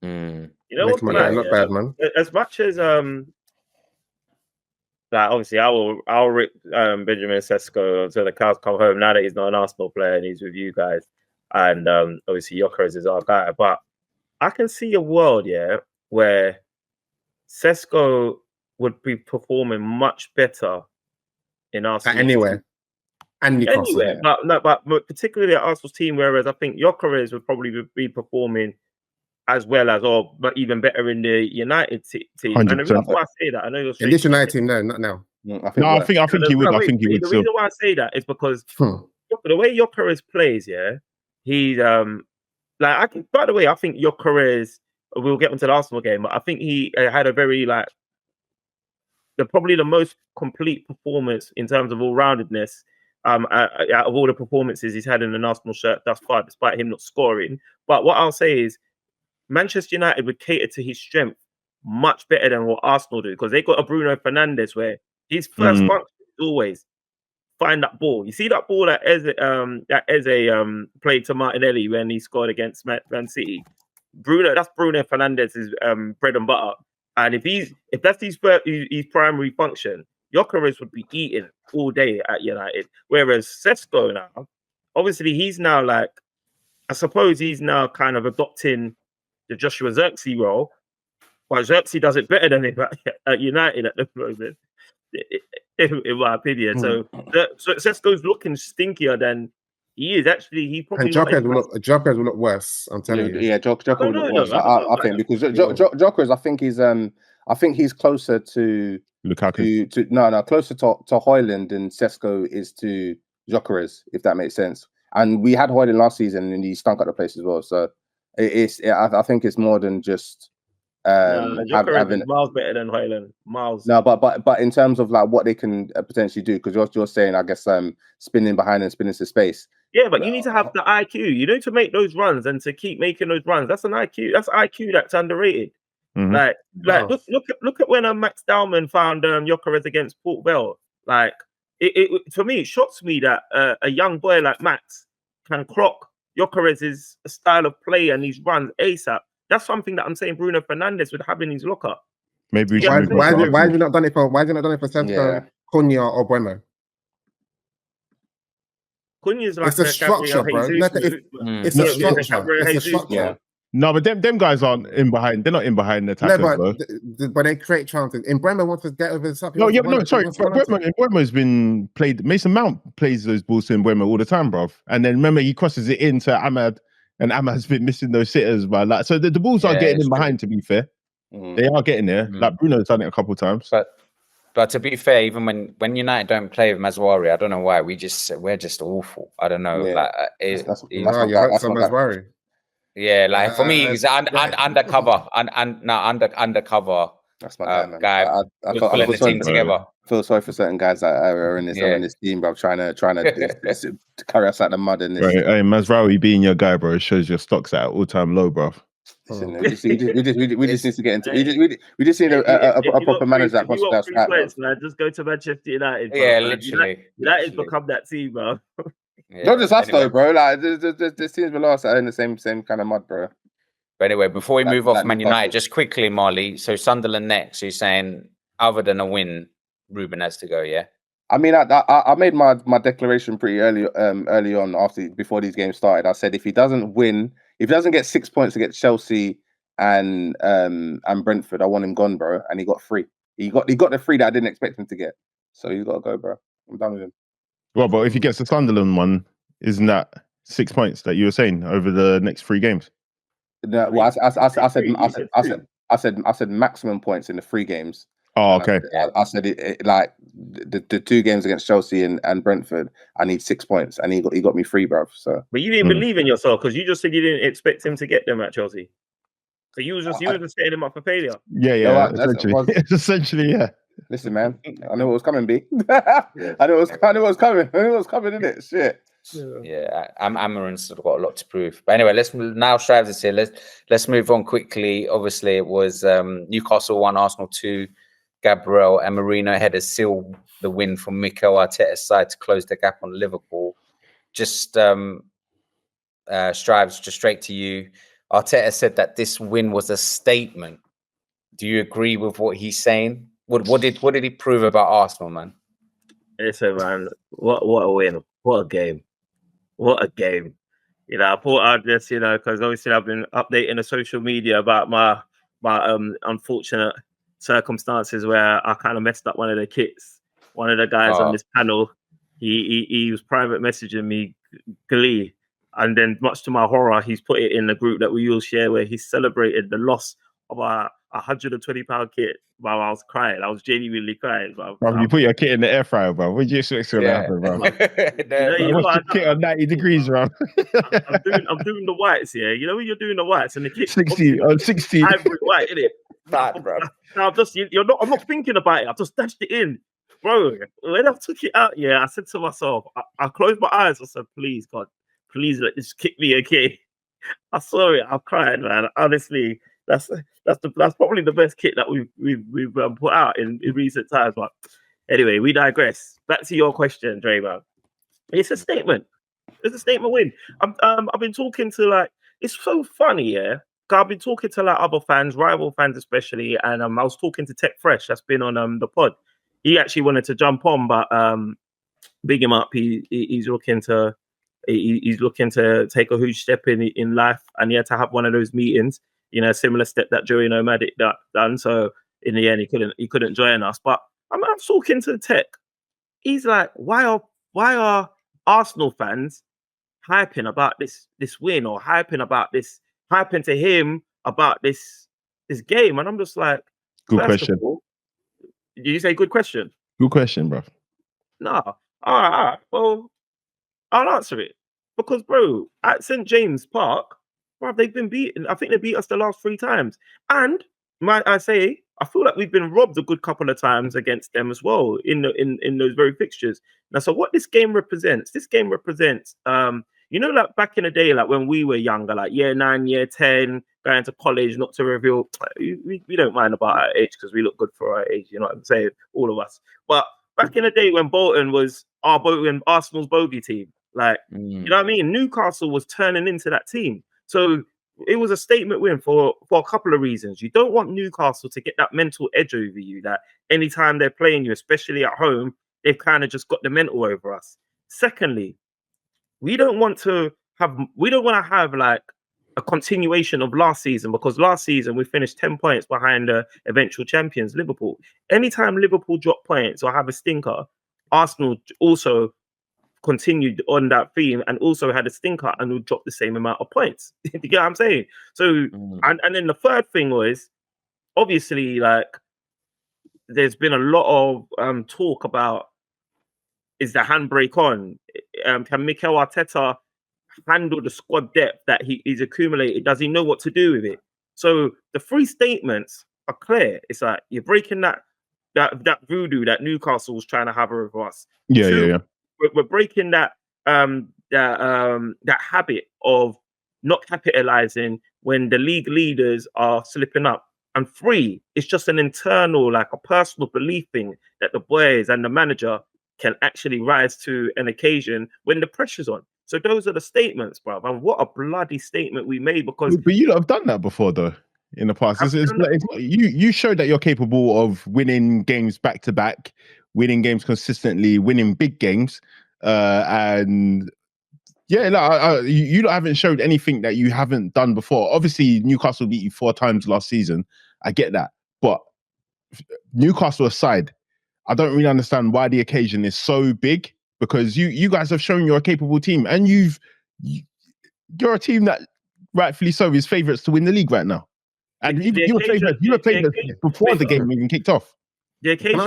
You know what's not bad, man. As much as like obviously I'll rip Benjamin Sesko until the cows come home now that he's not an Arsenal player and he's with you guys, and obviously Gyokores is our guy. But I can see a world, where Sesko would be performing much better in Arsenal anywhere. And Newcastle. Anywhere. But particularly at Arsenal's team, whereas I think Gyokores would probably be performing as well as, or but even better in the United team. 100%. And the reason why I say that, I know you're in this United team, no, not now. I think he would. I think he would. The reason why I say that is because the way Gyokores plays, he's by the way, I think Gyokores. We'll get into the Arsenal game, but I think he had a very probably the most complete performance in terms of all-roundedness out of all the performances he's had in an Arsenal shirt thus far, despite him not scoring. But what I'll say is, Manchester United would cater to his strength much better than what Arsenal do, because they got a Bruno Fernandes where his first function is always find that ball. You see that ball that Eze played to Martinelli when he scored against Man City. That's Bruno Fernandes' bread and butter. And if that's his primary function, Gyokores would be eating all day at United. Whereas Sesko now, obviously he's now I suppose he's now kind of adopting the Joshua Zirkzee role, but Zirkzee does it better than him at United at the moment, in my opinion. So Sesko's looking stinkier than he is. Actually, he probably... And Gyokores will look worse, I'm telling you. Yeah, Gyokores will look worse, I think, because Gyokores, I think he's closer to Lukaku. Closer to Højlund than Sesko is to Gyokores, if that makes sense. And we had Højlund last season and he stunk at the place as well. So I think it's more than just having miles better than Højlund. Miles. No, but in terms of what they can potentially do, because you're saying, I guess, spinning behind and spinning to space. Yeah, but you need to have the IQ. You need to make those runs and to keep making those runs. That's an IQ. That's IQ that's underrated. Mm-hmm. Look at when Max Dowman found Gyokores against Port Vale. It for me, it shocks me that a young boy like Max can clock Gyokores' style of play and his runs ASAP. That's something that I'm saying Bruno Fernandes would have in his locker. Maybe we Yeah, should move on Why to have Arsenal. you not done it for? Why have you not done it for Sesko, Yeah. Cunha, or Bueno? Cunha's like It's the structure, bro. Look at it. It's Yeah, the yeah, structure. Gabriel It's the Jesus, structure. Yeah. No, but them guys aren't in behind. They're not in behind the No, attackers, though. but they create chances. And Bremer wants to get over the top. No, yeah, no, sorry. Mbeumo's been played. Mason Mount plays those balls to Mbeumo all the time, bro. And then remember, he crosses it into Ahmad, and Ahmad's been missing those sitters, man. Like, so the balls are getting in behind. To be fair, they are getting there. Like Bruno's done it a couple of times. But to be fair, even when United don't play with Maguire, I don't know why we're just awful. I don't know. Yeah. Like That's Maguire. yeah, like for me, he's undercover undercover That's my guy, man. guy. I Pulling the team together. feel sorry for certain guys that are in this team, bro, trying to to carry us out the mud. And this. Right, hey, Mazraoui being your guy, bro, shows your stocks at all-time low, bro. Listen, we just need to get into. We just need a proper manager that's man, just go to Manchester United. Bro, Yeah, man. literally. United become that team, bro. Yeah. Not just us though, bro. Like there's teams below us that are in the same kind of mud, bro. But anyway, before we move off that Man Newcastle. United, just quickly, Marley. So Sunderland next. You're saying other than a win, Ruben has to go, yeah? I mean, I made my declaration pretty early on before these games started. I said if he doesn't win, if he doesn't get 6 points against Chelsea and Brentford, I want him gone, bro. And he got 3. He got the 3 that I didn't expect him to get. So he's got to go, bro. I'm done with him. Well, but if he gets the Sunderland one, isn't that 6 points that you were saying over the next 3 games? No, well, I said maximum points in the 3 games. Oh, okay. I said it like the 2 games against Chelsea and Brentford. I need 6 points, and he got me 3, bro. So, but you didn't believe in yourself because you just said you didn't expect him to get them at Chelsea. So you were just setting him up for failure. Yeah. Essentially, yeah. Listen, man, I knew it was coming, B. I knew it was coming, innit? Shit. Yeah, Amorim's still got a lot to prove. But anyway, let's now Stravs here. Let's move on quickly. Obviously, it was Newcastle 1, Arsenal 2. Gabriel and Marino headers seal the win from Mikel Arteta's side to close the gap on Liverpool. Just Stravs, just straight to you. Arteta said that this win was a statement. Do you agree with what he's saying? What did he prove about Arsenal, man? Listen, man, what a win. What a game. What a game. You know, I thought I'd just, because obviously I've been updating the social media about my unfortunate circumstances where I kind of messed up one of the kits. One of the guys on this panel, he was private messaging me glee. And then much to my horror, he's put it in the group that we all share where he celebrated the loss of a £120 kit. Bro, I was crying. I was genuinely crying, bro. You put your kit in the air fryer, bro. What did you expect to happen, bro? What's the kit on 90 degrees, bro? I'm doing the whites, yeah. You know when you're doing the whites and the kit 60 on 60 ivory white, innit? Bad, bro. Now I'm not thinking about it. I've just dashed it in. Bro, when I took it out, I said to myself, I closed my eyes. I said, please, God, please let this kick me again. I saw it. I cried, man. Honestly, that's probably the best kit that we've put out in recent times. But anyway, we digress. Back to your question, Draymond. It's a statement. It's a statement win. I've been talking to it's so funny, yeah. I've been talking to other fans, rival fans especially, and I was talking to Tech Fresh that's been on the pod. He actually wanted to jump on, but big him up. He's looking to take a huge step in life, and he had to have one of those meetings. A similar step that Joey Nomadic done. So in the end, he couldn't join us. But I'm talking to Tech. He's like, why are Arsenal fans hyping about this win or hyping to him about this game? And I'm just like, good question. Did you say good question? Good question, bro. No. All right. Well, I'll answer it. Because, bro, at St. James Park, bro, they've been beaten. I think they beat us the last 3 times. And might I say, I feel like we've been robbed a good couple of times against them as well in those very fixtures. Now, so what this game represents, like back in the day, like when we were younger, like year 9, year 10, going to college, not to reveal, we don't mind about our age because we look good for our age, you know what I'm saying? All of us. But back in the day when Bolton was Arsenal's bogey team, you know what I mean? Newcastle was turning into that team. So it was a statement win for a couple of reasons. You don't want Newcastle to get that mental edge over you that anytime they're playing you, especially at home, they've kind of just got the mental over us. Secondly, we don't want to have like a continuation of last season, because last season we finished 10 points behind the eventual champions, Liverpool. Anytime Liverpool drop points or have a stinker, Arsenal also continued on that theme and also had a stinker and would drop the same amount of points. You get what I'm saying? So, and then the third thing was, obviously, like, there's been a lot of talk about, is the handbrake on? Can Mikel Arteta handle the squad depth that he's accumulated? Does he know what to do with it? So the three statements are clear. It's like, you're breaking that voodoo that Newcastle was trying to have over us. Yeah. We're breaking that habit of not capitalizing when the league leaders are slipping up. And three, it's just an internal, like a personal belief thing that the boys and the manager can actually rise to an occasion when the pressure's on. So those are the statements, bro. And what a bloody statement we made, because... But you have done that before, though, in the past. You showed that you're capable of winning games back-to-back, winning games consistently, winning big games. And yeah, you haven't showed anything that you haven't done before. Obviously, Newcastle beat you 4 times last season. I get that. But Newcastle aside, I don't really understand why the occasion is so big, because you guys have shown you're a capable team, and you're a team that rightfully so is favourites to win the league right now. And you were favourites before the game even kicked off. The occasion.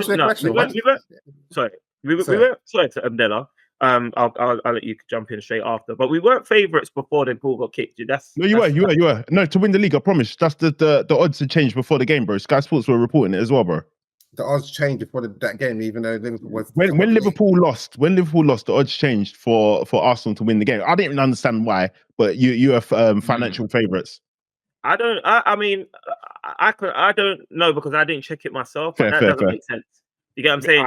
Sorry to Abdella. I'll let you jump in straight after. But we weren't favourites before the ball got kicked. You were. No, to win the league, I promise. That's the odds had changed before the game, bro. Sky Sports were reporting it as well, bro. The odds changed before that game, even though Liverpool was... When Liverpool lost, the odds changed for Arsenal to win the game. I didn't even understand why, but you are financial favourites. I don't know, because I didn't check it myself. But that doesn't make sense. You get what I'm saying?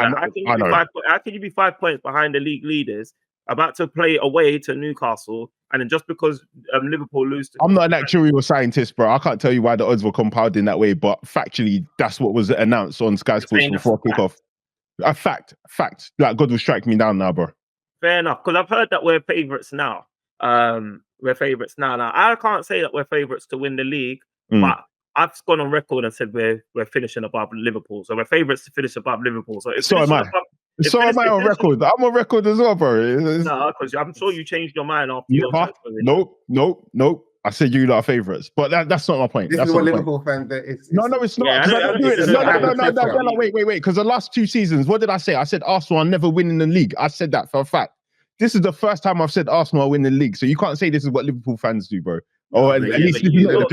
How can you be 5 points behind the league leaders, about to play away to Newcastle, and then just because Liverpool lose to... I'm not an actuarial scientist, bro. I can't tell you why the odds were compounding that way, but factually, that's what was announced on Sky Sports before kickoff. A fact. Like, God will strike me down now, bro. Fair enough, because I've heard that we're favourites now. We're favourites now. Now, I can't say that we're favourites to win the league, but I've gone on record and said we're finishing above Liverpool. So we're favourites to finish above Liverpool. So am I. So am I on record. I'm on record as well, bro. No, because I'm sure you changed your mind after your Nope. I said you lot are favourites, but that's not my point. This that's is what Liverpool fans do. No, it's not. No. Wait. Because the last 2 seasons, what did I say? I said Arsenal are never winning the league. I said that for a fact. This is the first time I've said Arsenal are winning the league. So you can't say this is what Liverpool fans do, bro. Or at least you're a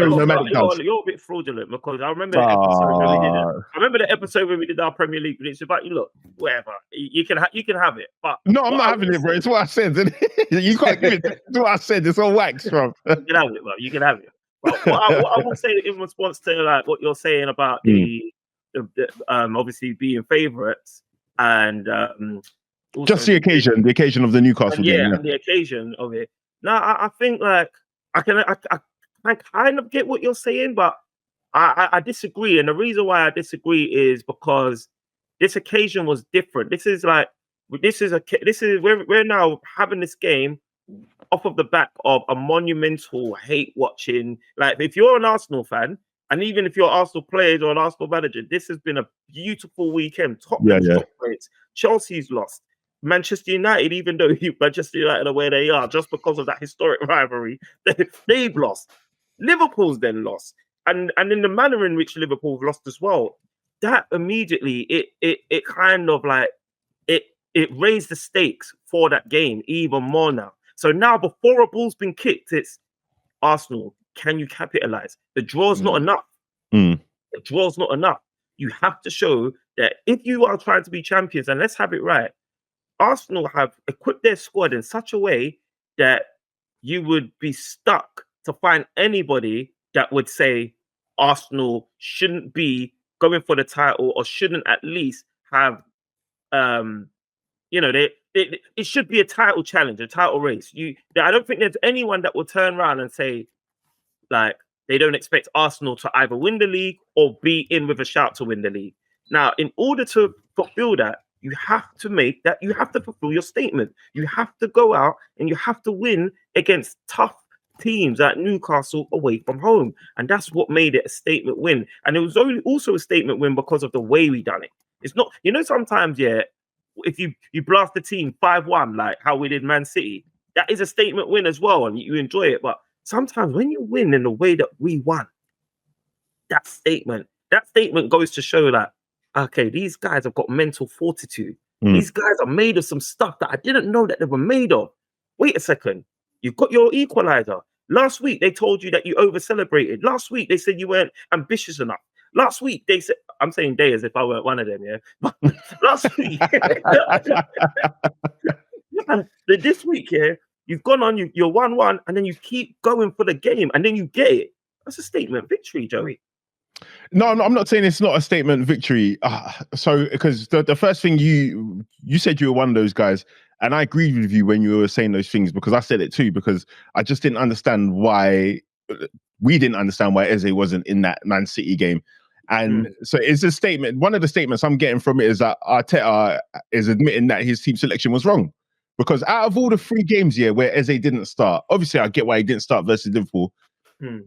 bit fraudulent, because I remember the episode when we did our Premier League prediction. But you look, whatever, you can have it. But no, I'm not having it, bro. It's what I said. You can't give it. It's what I said. It's all wax, bro. You can have it, bro. You can have it. But what I will say in response to like what you're saying about the obviously being favourites and just the occasion of the Newcastle game. And the occasion of it. No, I think like I kind of get what you're saying, but I disagree. And the reason why I disagree is because this occasion was different. We're now having this game off of the back of a monumental hate watching. Like, if you're an Arsenal fan, and even if you're Arsenal players or an Arsenal manager, this has been a beautiful weekend. Tottenham's top points. Chelsea's lost. Manchester United, even though Manchester United are where they are, just because of that historic rivalry, they've lost. Liverpool's then lost, and in the manner in which Liverpool have lost as well, that immediately it kind of like it raised the stakes for that game even more now. So now, before a ball's been kicked, it's Arsenal. Can you capitalize? The draw's not enough. The draw's not enough. You have to show that if you are trying to be champions, and let's have it right, Arsenal have equipped their squad in such a way that you would be stuck to find anybody that would say Arsenal shouldn't be going for the title, or shouldn't at least have, it should be a title challenge, a title race. I don't think there's anyone that will turn around and say like they don't expect Arsenal to either win the league or be in with a shout to win the league. Now, in order to fulfill that, you have to fulfill your statement. You have to go out and you have to win against tough teams like Newcastle away from home. And that's what made it a statement win. And it was only also a statement win because of the way we done it. It's not, sometimes, if you blast the team 5-1, like how we did Man City, that is a statement win as well, and you enjoy it. But sometimes when you win in the way that we won, that statement goes to show that, okay, these guys have got mental fortitude. These guys are made of some stuff that I didn't know that they were made of. Wait a second. You've got your equalizer. Last week, they told you that you over-celebrated. Last week, they said you weren't ambitious enough. Last week, they said, I'm saying they as if I weren't one of them, yeah? But last week, this week, yeah, you've gone on, you're 1-1, and then you keep going for the game, and then you get it. That's a statement victory, Joey. No, I'm not saying it's not a statement victory. So, because the first thing you said you were one of those guys, and I agreed with you when you were saying those things, because I said it too, because I just didn't understand why we didn't understand why Eze wasn't in that Man City game. And so it's a statement. One of the statements I'm getting from it is that Arteta is admitting that his team selection was wrong. Because out of all the 3 games here where Eze didn't start, obviously I get why he didn't start versus Liverpool.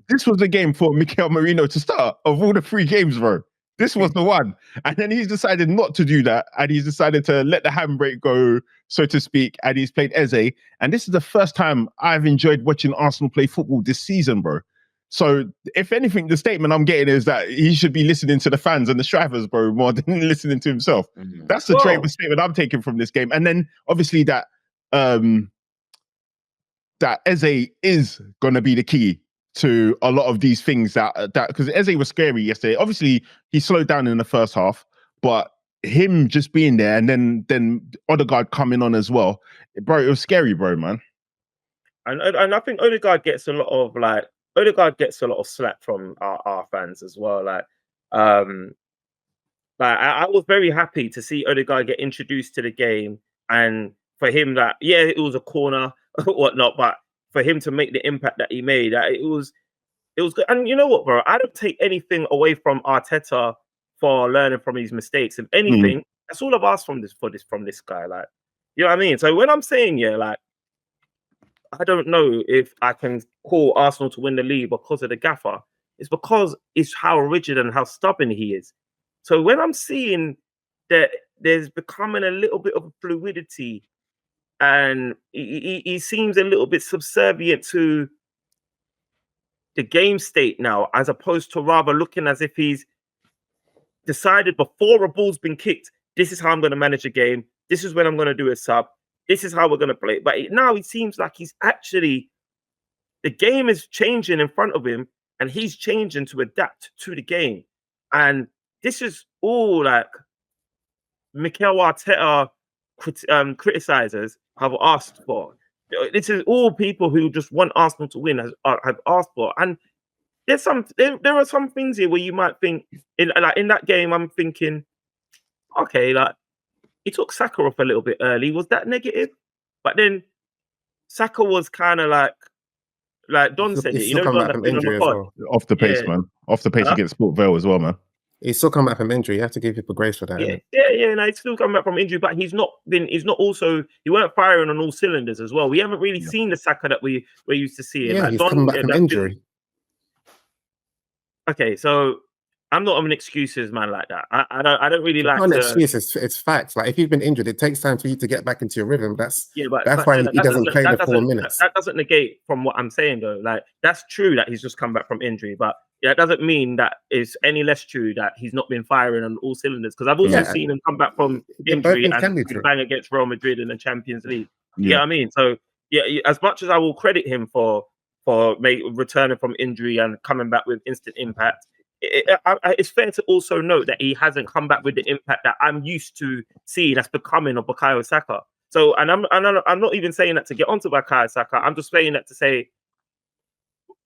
This was the game for Mikel Marino to start of all the 3 games, bro. This was the one. And then he's decided not to do that. And he's decided to let the handbrake go, so to speak. And he's played Eze. And this is the first time I've enjoyed watching Arsenal play football this season, bro. So if anything, the statement I'm getting is that he should be listening to the fans and the strivers, bro, more than listening to himself. That's the statement I'm taking from this game. And then obviously that Eze is going to be the key to a lot of these things that because Eze was scary yesterday. Obviously, he slowed down in the first half, but him just being there and then Odegaard coming on as well, bro, it was scary, bro, man. And I think Odegaard gets a lot of slack from our fans as well. I was very happy to see Odegaard get introduced to the game, and for him it was a corner or whatnot, but for him to make the impact that he made, it was good. And you know what, bro? I don't take anything away from Arteta for learning from his mistakes. If anything, that's all I've asked from this guy. Like, you know what I mean? So when I'm saying, I don't know if I can call Arsenal to win the league because of the gaffer. It's because it's how rigid and how stubborn he is. So when I'm seeing that there's becoming a little bit of fluidity, and he seems a little bit subservient to the game state now, as opposed to rather looking as if he's decided before a ball's been kicked, this is how I'm going to manage a game. This is when I'm going to do a sub. This is how we're going to play. But now it seems like the game is changing in front of him, and he's changing to adapt to the game. And this is all like Mikel Arteta criticizers have asked for. This is all people who just want Arsenal to win have asked for. And there are some things here where you might think in that game, I'm thinking, okay, like he took Saka off a little bit early. Was that negative? But then Saka was kind of like Don said it. Off the pace, man. Off the pace against Port Vale as well, man. He's still coming back from injury. You have to give people grace for that. No, he's still coming back from injury, but he weren't firing on all cylinders as well. We haven't really seen the Saka that we're used to seeing. Yeah, he's coming back from injury. Okay, so I'm not an excuses man like that. I don't really like to... excuses. It's facts. Like if you've been injured, it takes time for you to get back into your rhythm. That's why he doesn't play the 4 minutes. That doesn't negate from what I'm saying though. Like that's true that he's just come back from injury, but that doesn't mean that it's any less true that he's not been firing on all cylinders. Because I've also seen him come back from injury and bang against Real Madrid in the Champions League. You know what I mean? So as much as I will credit him for returning from injury and coming back with instant impact, it's fair to also note that he hasn't come back with the impact that I'm used to seeing that's becoming of Bukayo Saka. So, and I'm not even saying that to get onto Bukayo Saka. I'm just saying that to say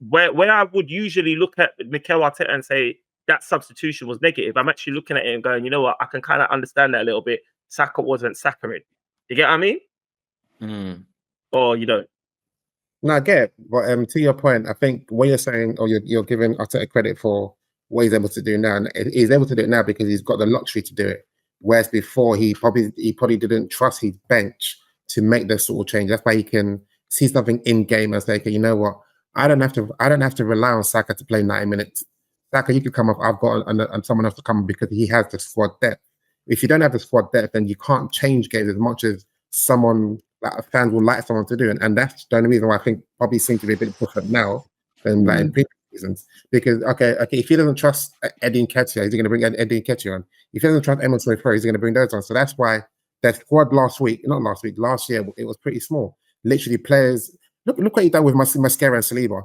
where I would usually look at Mikel Arteta and say that substitution was negative, I'm actually looking at it and going, you know what, I can kind of understand that a little bit. Saka wasn't Sakaing. You get what I mean? Or you don't? No, I get it. But to your point, I think what you're saying, or you're giving Arteta credit for what he's able to do now, and he's able to do it now because he's got the luxury to do it. Whereas before, he probably didn't trust his bench to make this sort of change. That's why he can see something in game and say, okay, you know what? I don't have to rely on Saka to play 90 minutes. Saka, you can come off. I've got and someone else to come because he has the squad depth. If you don't have the squad depth, then you can't change games as much as someone like a fan will like someone to do. And that's the only reason why I think probably seems to be a bit different now than like in previous seasons. Because okay, if he doesn't trust Eddie Nketiah, is he going to bring Eddie Nketiah on? If he doesn't trust Emerson Smith-Rowe, he's going to bring those on. So that's why their squad last year, it was pretty small. Literally, players. Look what he done with Mascara and Saliba.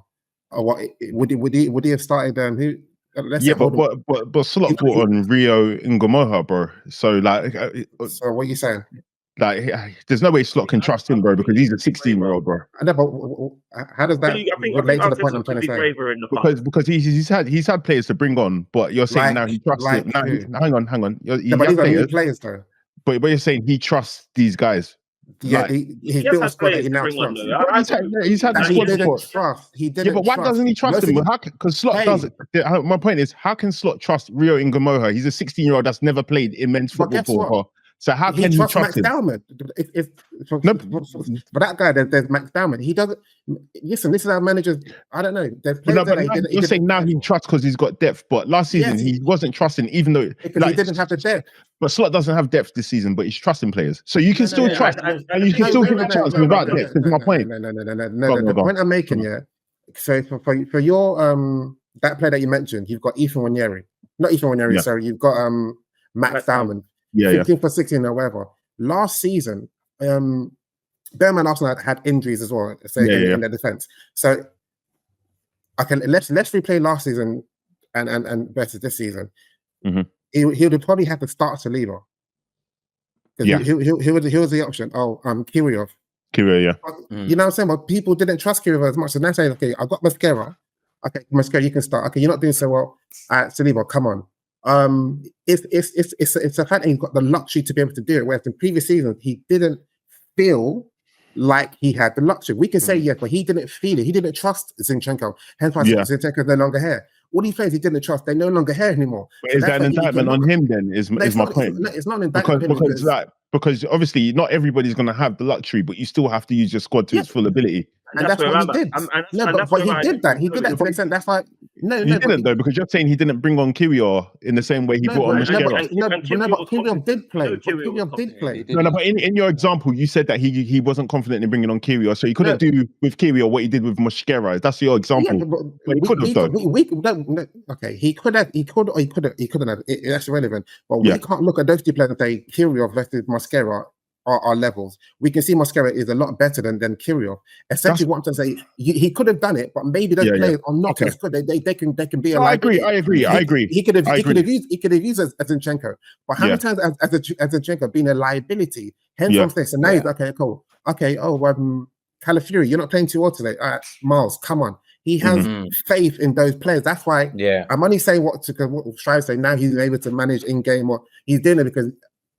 Or what would he have started? But Slot brought on Rio Ngomoha, bro. So like, so what are you saying? Like, there's no way Slot can trust him, bro, because he's a 16-year-old, bro. I know, but how does that relate to the point I'm trying to say? Because he's had players to bring on, but you're saying now he trusts him. Now, hang on. But these are new players, though. But you're saying he trusts these guys. Yeah, like, he's built a squad that he now trusts. He's had the squad before. He didn't. But why doesn't he trust him? Because Slot doesn't. My point is, how can Slot trust Rio Ngomoha? He's a 16-year-old that's never played in men's football before. So how can he trust Max him? Dowman? For that guy, there's Max Dowman. He doesn't. Listen, this is our manager. I don't know. You're saying now he trusts because he's got depth, but last season he wasn't trusting, even though he didn't have the depth. But Slot doesn't have depth this season, but he's trusting players, so you can still trust, and you can still give a chance without depth. That's my point. No. The point I'm making, yeah. So for your that player that you mentioned, you've got Ethan Wanyeri, not Ethan Wanyeri. Sorry, you've got Max Dowman. 15 for 16 or whatever. Last season, Berman Arsenal had injuries as well, in their defense. So let's replay last season and versus this season. Mm-hmm. He would probably have to start Saliba. He was the option. Kyrgios. You know what I'm saying? But people didn't trust Kyrgios as much. And they're saying, okay, I've got Mascara. Okay, Mascara, you can start. Okay, you're not doing so well. Saliba, come on. It's a fact that he's got the luxury to be able to do it. Whereas in previous seasons, he didn't feel like he had the luxury. We can say yes, but he didn't feel it. He didn't trust Zinchenko. Hence why Zinchenko's no longer here. All these players he didn't trust, they're no longer here anymore. But is that an indictment on him then? Is my point? It's not an indictment because obviously not everybody's going to have the luxury, but you still have to use your squad to its full ability. And that's what he did. But he did that. He did that to an extent. That's why. He didn't though, because you're saying he didn't bring on Kyrgios in the same way he brought on Mascara. But Kyrgios did play. But in your example, you said that he wasn't confident in bringing on Kyrgios, so he couldn't do with Kyrgios what he did with Mascara. That's your example. But he could have done. Okay, he could have. He couldn't have. That's irrelevant. But we can't look at those two players and say Kyrgios versus Mascara are levels. We can see Mascara is a lot better than Kyrgios. Essentially, what I'm saying, he could have done it, but maybe those players are not as good. They can be a liability. I agree. He could have used as Zinchenko. But how many times as Zinchenko been a liability? Hence I'm saying, so now he's okay, cool. Okay, Calafiori, you're not playing too well today. All right, Miles, come on. He has faith in those players. That's why I'm only saying what Strive say. Now he's able to manage in game. What he's doing it because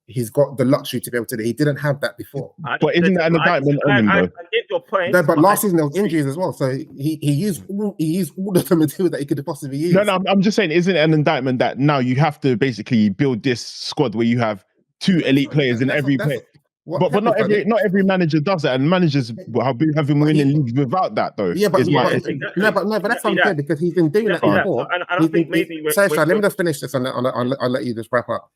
he's got the luxury to be able to do. He didn't have that before. But isn't that an indictment on him, though? I get your point. No, but last season there was injuries as well, so he used all of the material that he could possibly use. No, I'm just saying, isn't it an indictment that now you have to basically build this squad where you have two elite players in every player? But not every manager does that, and managers have been winning leagues without that, though. Yeah, but that's unfair because he's been doing that before. And I think maybe. Let me just finish this, and I'll let you just wrap up.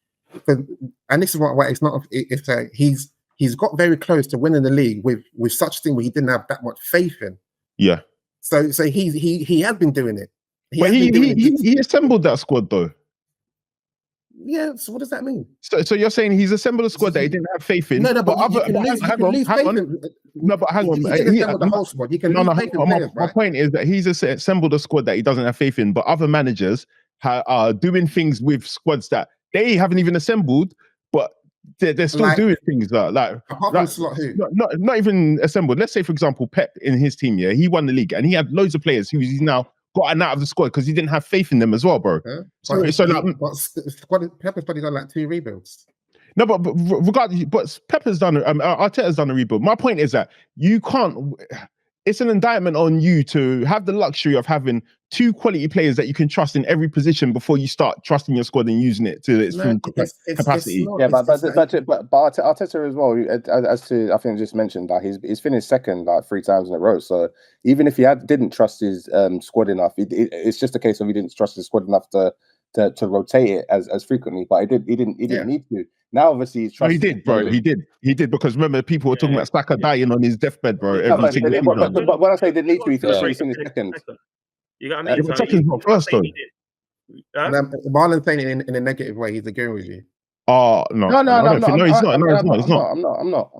And this is what it's not. He's got very close to winning the league with such a thing where he didn't have that much faith in. Yeah. So he has been doing it. He assembled that squad though. Yeah. So what does that mean? So you're saying he's assembled a squad that he didn't have faith in? No, but hang on. No, but hang on. The whole squad. My point is that he's assembled a squad that he doesn't have faith in, but other managers are doing things with squads that they haven't even assembled, but they're still doing things not even assembled. Let's say, for example, Pep in his team, he won the league and he had loads of players who he's now gotten out of the squad because he didn't have faith in them as well, bro. Yeah. Pep has probably done like 2 rebuilds. No, but regardless, but Pep has done Arteta's done a rebuild. My point is that you can't. it's an indictment on you to have the luxury of having 2 quality players that you can trust in every position before you start trusting your squad and using it to its full capacity. But Arteta as well, as to I think just mentioned that he's finished second like 3 times in a row. So even if he didn't trust his squad enough, it's just a case of he didn't trust his squad enough to rotate it as frequently. But he didn't need to. Now obviously he's trusting. He did, bro. He did because remember people were talking about Saka dying on his deathbed, bro. But when I say didn't need to, he finished second. You got what I mean? But second's not first though. Marlon's saying it in a negative way. He's agreeing with you. Oh no, he's not. I'm not.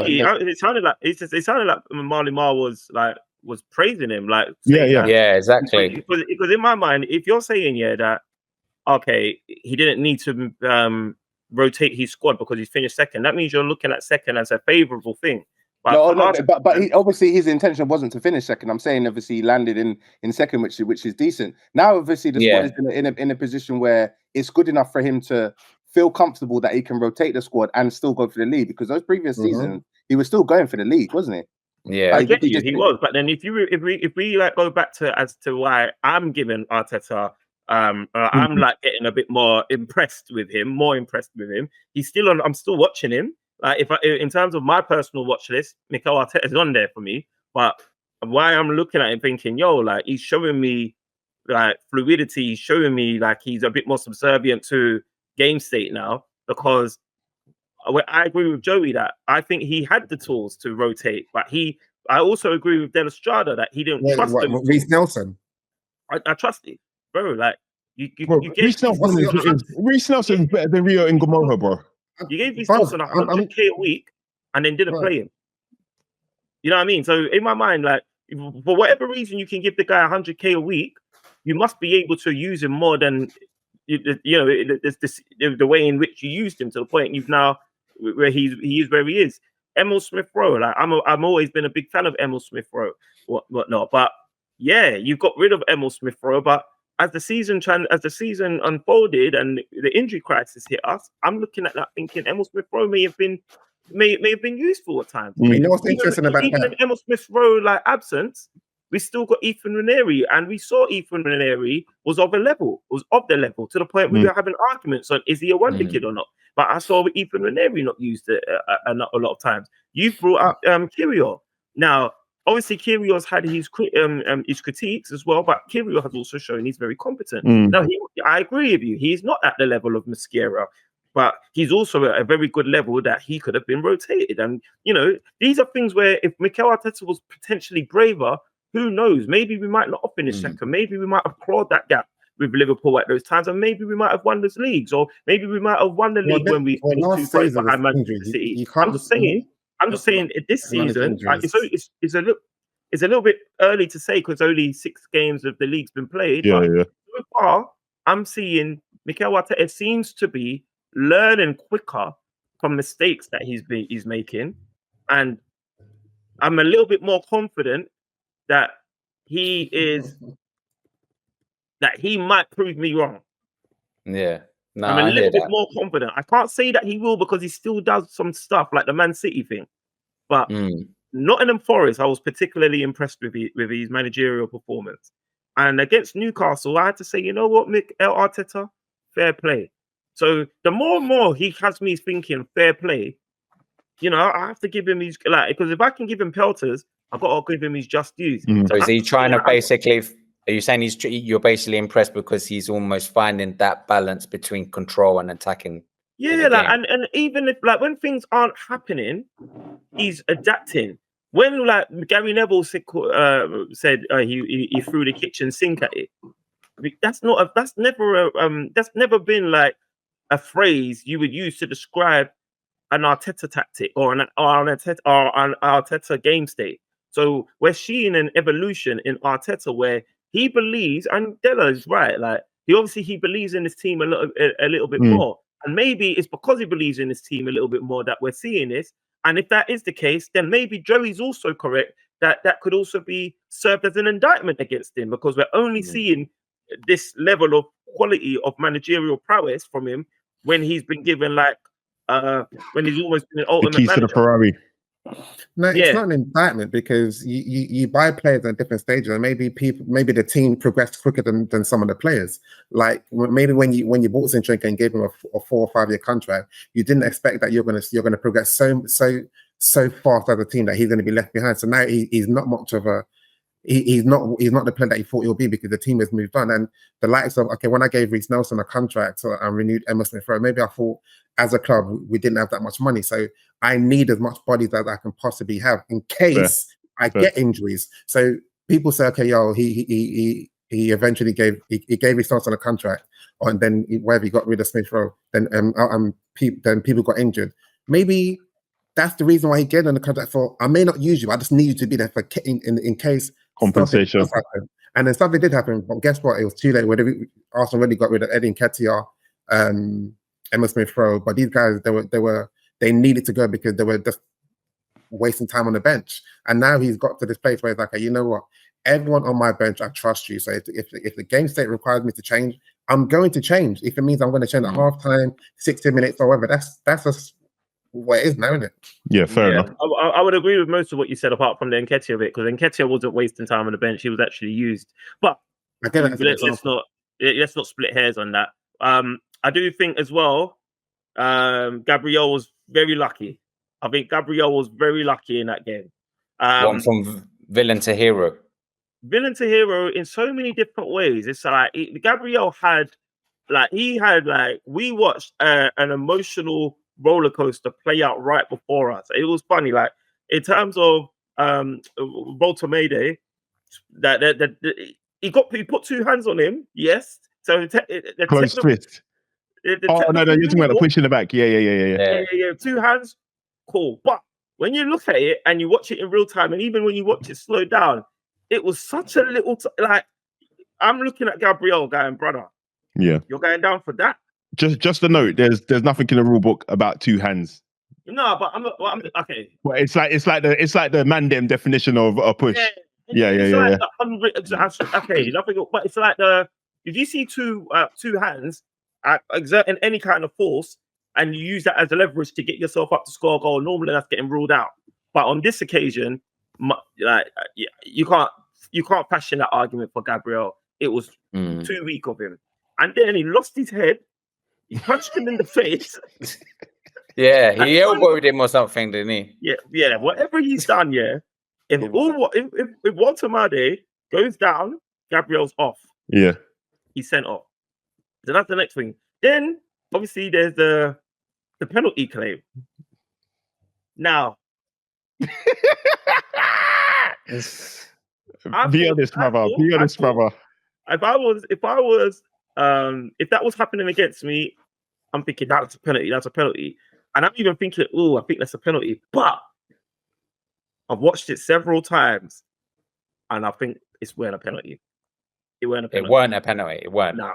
It sounded like Marley Mar was praising him, exactly. Because in my mind, if you're saying that okay, he didn't need to rotate his squad because he's finished second, that means you're looking at second as a favourable thing. But he, obviously his intention wasn't to finish second. I'm saying obviously he landed in second, which is decent. Now obviously the squad is in a position where it's good enough for him to feel comfortable that he can rotate the squad and still go for the league, because those previous seasons he was still going for the league, wasn't he? Yeah, I get you. He was, but then if we go back to as to why I'm giving Arteta, I'm getting a bit more impressed with him. He's still on. I'm still watching him. Like in terms of my personal watch list, Mikel Arteta is on there for me. But why I'm looking at him thinking, he's showing me like fluidity. He's showing me like he's a bit more subservient to game state now, because I agree with Joey that I think he had the tools to rotate, but I also agree with Del Estrada that he didn't trust him. Reece Nelson. I trust it, bro. Like you Reece Nelson is better than Rio Ngomoho, bro. You gave Reece Nelson 100k a week and then didn't play him. You know what I mean? So in my mind, like for whatever reason you can give the guy 100k a week, you must be able to use him more than the way in which you used him, to the point you've now where he is where he is. Emil Smith Rowe, like I'm always been a big fan of Emil Smith Rowe, whatnot. But yeah, you got rid of Emil Smith Rowe, but as the season unfolded and the injury crisis hit us, I'm looking at that thinking Emil Smith Rowe may have been useful at times. You know what's interesting about even that? in Emil Smith Rowe absence, we still got Ethan Ranieri, and we saw Ethan Ranieri was of the level to the point we were having arguments on is he a wonder kid or not. But I saw Ethan Ranieri not used a lot of times. You brought up Kyrgios. Now, obviously, Kyrgios had his critiques as well, but Kyrgios has also shown he's very competent. Now, I agree with you. He's not at the level of Mosquera, but he's also at a very good level that he could have been rotated. And, these are things where if Mikel Arteta was potentially braver, who knows? Maybe we might not have finished second. Maybe we might have clawed that gap with Liverpool at those times, and maybe we might have won those leagues, or maybe we might have won the league when we finished 2 points behind Manchester City. I'm just saying this season, it's a little bit early to say because only 6 games of the league's been played. So far, I'm seeing Mikel Arteta seems to be learning quicker from mistakes that he's making, and I'm a little bit more confident that he might prove me wrong. Yeah. No, I'm a little bit more confident. I can't say that he will because he still does some stuff like the Man City thing. But Nottingham Forest, I was particularly impressed with his managerial performance. And against Newcastle, I had to say, you know what, Mikel Arteta, fair play. So the more and more he has me thinking fair play, I have to give him his, because if I can give him pelters, I've got to give him his just dues. So is he trying to basically... Are you saying you're basically impressed because he's almost finding that balance between control and attacking? Yeah, and even if when things aren't happening, he's adapting. When Gary Neville said he threw the kitchen sink at it, that's never been like a phrase you would use to describe an Arteta tactic or an Arteta game state. So we're seeing an evolution in Arteta where he believes, and Della is right, he believes in his team a little bit more. And maybe it's because he believes in his team a little bit more that we're seeing this. And if that is the case, then maybe Joey's also correct that could also be served as an indictment against him, because we're only seeing this level of quality of managerial prowess from him when he's been given when he's almost been an ultimate the keys manager. to the Ferrari. No, Yeah. it's not an indictment because you buy players at different stages, and maybe the team progressed quicker than some of the players. Like maybe when you bought Zinchenko and gave him a 4 or 5 year contract, you didn't expect that you're gonna progress so fast as a team that he's going to be left behind. So now he's not much of a he's not the player that he thought he'll be because the team has moved on. And the likes of, when I gave Reece Nelson a contract and renewed Emma Smith-Rowe, maybe I thought as a club we didn't have that much money, so I need as much bodies as I can possibly have in case I get injuries. So people say, okay, he eventually gave Reece Nelson a contract, and then wherever he got rid of Smith-Rowe, then people got injured. Maybe that's the reason why he gave on the contract for, I may not use you, I just need you to be there for in case compensation does happen. And then something did happen, but guess what? It was too late. Arsenal already got rid of Eddie Nketiah, Emma Smith-Rowe, but these guys they needed to go because they were just wasting time on the bench. And now he's got to this place where he's like, hey, you know what? Everyone on my bench, I trust you. So if the game state requires me to change, I'm going to change. If it means I'm going to change at halftime, 60 minutes, or whatever, that's just what it is now, isn't it? Yeah, fair enough. I would agree with most of what you said, apart from the Nketiah bit, because Nketiah wasn't wasting time on the bench; he was actually used. But let's not split hairs on that. I do think as well, Gabriel was very lucky. I think Gabriel was very lucky in that game. One from villain to hero. Villain to hero in so many different ways. It's like Gabriel had, we watched an emotional roller coaster play out right before us. It was funny, like in terms of Voltamede, that he put 2 hands on him. Yes, so close twist. No, you're talking about the push in the back. Yeah. 2 hands, cool. But when you look at it and you watch it in real time, and even when you watch it slowed down, it was such a little I'm looking at Gabriel going, brother. Yeah, you're going down for that. Just a note. There's nothing in the rule book about 2 hands. No, but I'm okay. Well, it's like the Mandem definition of a push. Yeah. Okay, nothing. But it's like if you see two hands exerting any kind of force, and you use that as a leverage to get yourself up to score a goal, normally that's getting ruled out. But on this occasion, you can't fashion that argument for Gabriel. It was too weak of him, and then he lost his head. He punched him in the face. Yeah, he elbowed him or something, didn't he? Yeah. Whatever he's done, if Voltamede goes down, Gabriel's off. Yeah, he's sent off. So that's the next thing. Then obviously there's the penalty claim. Now, be honest, brother. If that was happening against me, I'm thinking that's a penalty. And I'm even thinking, I think that's a penalty. But I've watched it several times, and I think it weren't a penalty. It weren't a penalty. It weren't. Nah.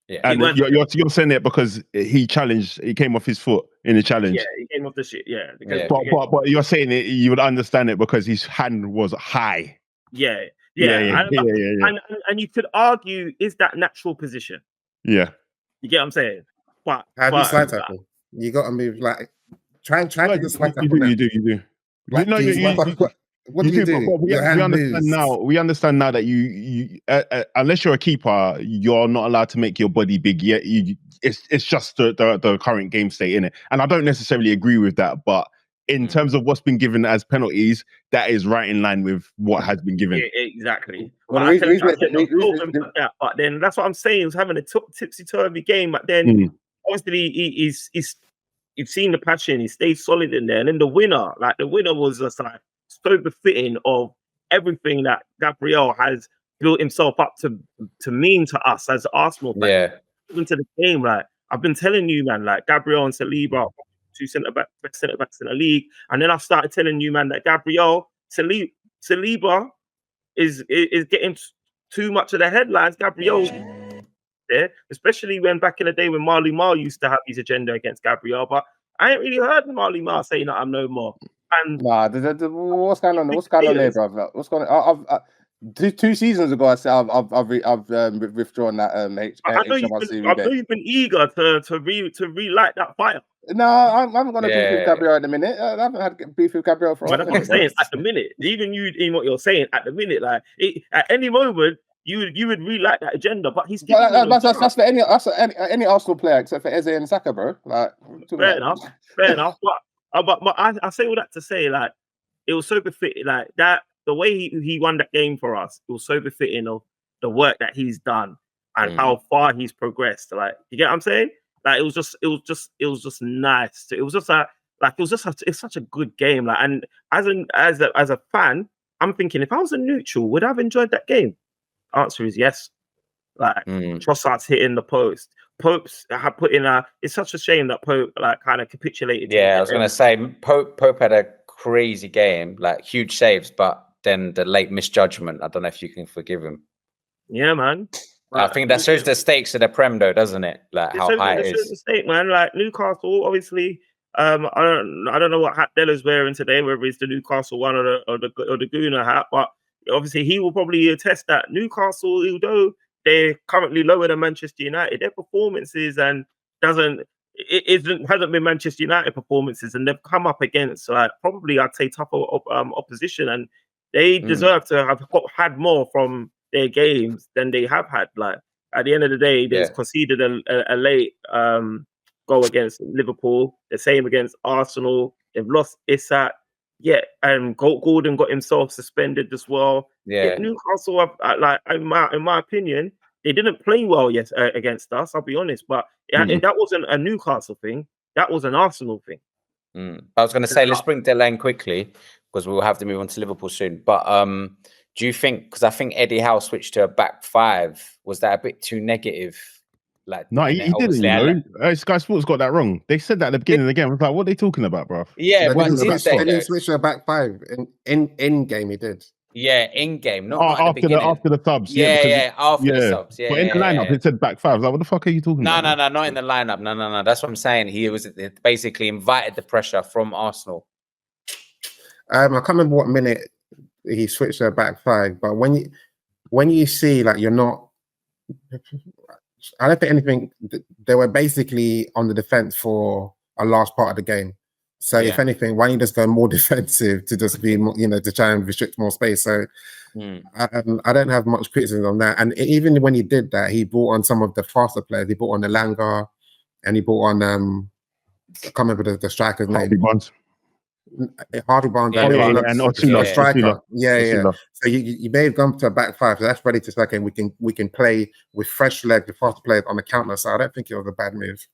Yeah. And you're saying it because he came off his foot in the challenge. Yeah, he came off the shit. Yeah. But you're saying it, you would understand it because his hand was high. Yeah. And you could argue, is that natural position? Yeah. You get what I'm saying? But how do you slide tackle? You got to move try to do slide tackle. You do. What do you do? We understand now that you unless you're a keeper, you're not allowed to make your body big. Yeah, it's just the current game state, innit? And I don't necessarily agree with that, but in terms of what's been given as penalties, that is right in line with what has been given. Yeah, exactly. Well, but then that's what I'm saying. He was having a tipsy-turvy game, but then obviously he's you've seen the passion. He stayed solid in there, and then the winner was just like so befitting of everything that Gabriel has built himself up to mean to us as Arsenal fans. Into the game, I've been telling you, man, Gabriel and Saliba, 2 centre backs in the league, and then I've started telling you, man, that Saliba is getting too much of the headlines. Gabriel, especially when back in the day when Marley Marr used to have his agenda against Gabriel, but I ain't really heard Marley Marr saying that I'm no more. And what's going on? What's going on there, brother? What's going on? 2 seasons ago, I said I've withdrawn that I know you've been eager to relight that fire. No, I haven't got a beef with Gabriel at the minute. I haven't had beef with Gabriel for a That's what I'm saying. At the minute, even you in what you're saying at the minute, like at any moment you would relight that agenda. But he's that's for any Arsenal player except for Eze and Saka, bro. Like, fair enough. But I say all that to say, like, it was so befitting, like that. The way he won that game for us, it was so befitting of the work that he's done and how far he's progressed. Like, you get what I'm saying? Like, it was just nice. It was such a good game. Like, and as a fan, I'm thinking, if I was a neutral, would I have enjoyed that game? Answer is yes. Like, Trossard's hitting the post. Pope's had put in it's such a shame that Pope like kind of capitulated. Yeah, I was gonna say Pope had a crazy game, like huge saves, but then the late misjudgment. I don't know if you can forgive him. Yeah, man. I think that shows the stakes of the Prem, though, doesn't it? Like how high it is. The stake, man. Like Newcastle, obviously. I don't know what hat Della's wearing today, whether it's the Newcastle one or the Guna hat, but obviously he will probably attest that Newcastle, although they're currently lower than Manchester United, their performances hasn't been Manchester United performances, and they've come up against like probably I'd say tougher opposition, and they deserve to have had more from their games than they have had. Like at the end of the day, they've conceded a late goal against Liverpool. The same against Arsenal. They've lost Isak. Yeah, and Gordon got himself suspended as well. Yeah, Newcastle, like in my opinion, they didn't play well against us. I'll be honest, but that wasn't a Newcastle thing. That was an Arsenal thing. I was going to say, let's bring Delaney quickly because we'll have to move on to Liverpool soon. But do you think? Because I think Eddie Howe switched to a back five. Was that a bit too negative? Like, no, he didn't. You know, Sky Sports got that wrong. They said that at the beginning of the game. I was like, what are they talking about, bro? Yeah, they didn't switch to a back five in game. He did. Yeah, in game, not after the subs. After the subs. Yeah, but in the lineup, it said back five. I was like, what the fuck are you talking about? No, not in the lineup. No. That's what I'm saying. He was basically invited the pressure from Arsenal. I can't remember what minute he switched to a back five, but when you see like you're not. I don't think anything. They were basically on the defense for a large part of the game. So if anything, why don't you just go more defensive to just be, to try and restrict more space? So I don't have much criticism on that. And even when he did that, he brought on some of the faster players. He brought on Elanga, and he brought on I can't remember the striker's name. Harvey Barnes and Otula, striker. Yeah. So you may have gone to a back five, so that's ready to second. We can play with fresh legs, with faster players on the counter. So I don't think it was a bad move.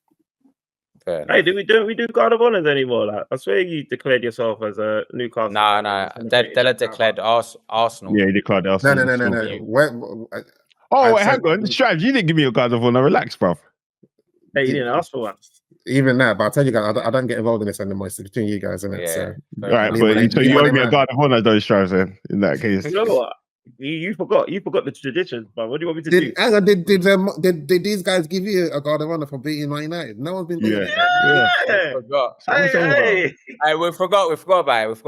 Hey, don't we do guard of honors anymore? Like, I swear you declared yourself as a Newcastle. No. Della declared Arsenal. Yeah, he declared Arsenal. No. Hang on, Strives, you didn't give me a guard of honor. Relax, bro. Hey, you didn't ask for one. Even that, but I'll tell you guys, I don't get involved in this anymore. It's between you guys, isn't it? So, all right, so you owe me a guard of honor, though, Strives. In that case, you know what? You forgot the traditions, but what do you want me to do? Hang on, did these guys give you a guard of honor for beating Man United? No one's been doing it. Forgot. We forgot about it.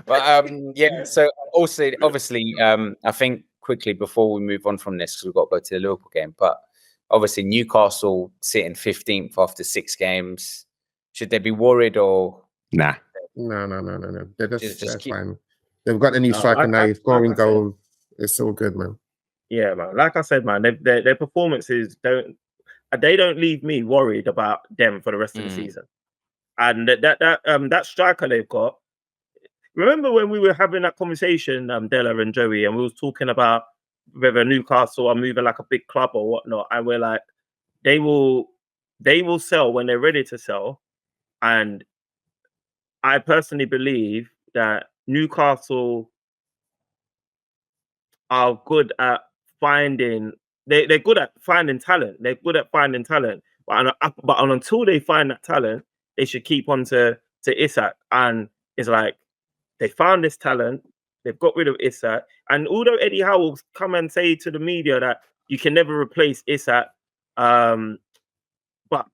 But so also obviously I think quickly before we move on from this, because we've got to go to the Liverpool game, but obviously Newcastle sitting 15th after 6 games. Should they be worried or nah? No. They're just fine. They've got a new striker now. He's scoring goals. It's all good, man. Yeah, man. Like I said, man, their performances don't leave me worried about them for the rest of the season. And that striker they've got. Remember when we were having that conversation, Della and Joey, and we was talking about whether Newcastle are moving like a big club or whatnot, and we're like, they will sell when they're ready to sell. And I personally believe that Newcastle are good at finding. They're good at finding talent. But until they find that talent, they should keep on to Isak. And it's like they found this talent. They've got rid of Isak. And although Eddie Howe will come and say to the media that you can never replace Isak, but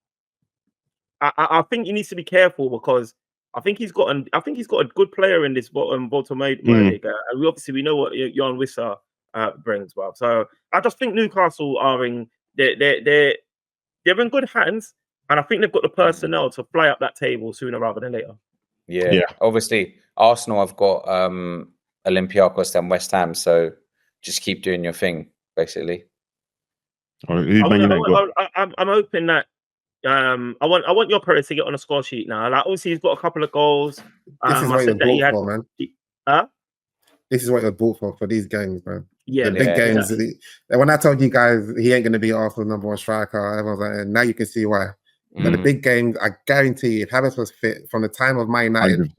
I think he needs to be careful because I think he's got a good player in this bottom and we know what Jan Wissa brings, well. So I just think Newcastle are they're in good hands, and I think they've got the personnel to fly up that table sooner rather than later. Yeah. Obviously, Arsenal have got Olympiacos and West Ham, so just keep doing your thing, basically. I'm hoping that I want Gyokores to get on a score sheet now. Like, obviously, he's got a couple of goals. This is what you're bought for, man. Huh? This is what you're bought for these games, man. Yeah, the big games. When I told you guys he ain't going to be Arsenal's number one striker, everyone's like, now you can see why. But the big games, I guarantee you, if Havertz was fit from the time of Man United,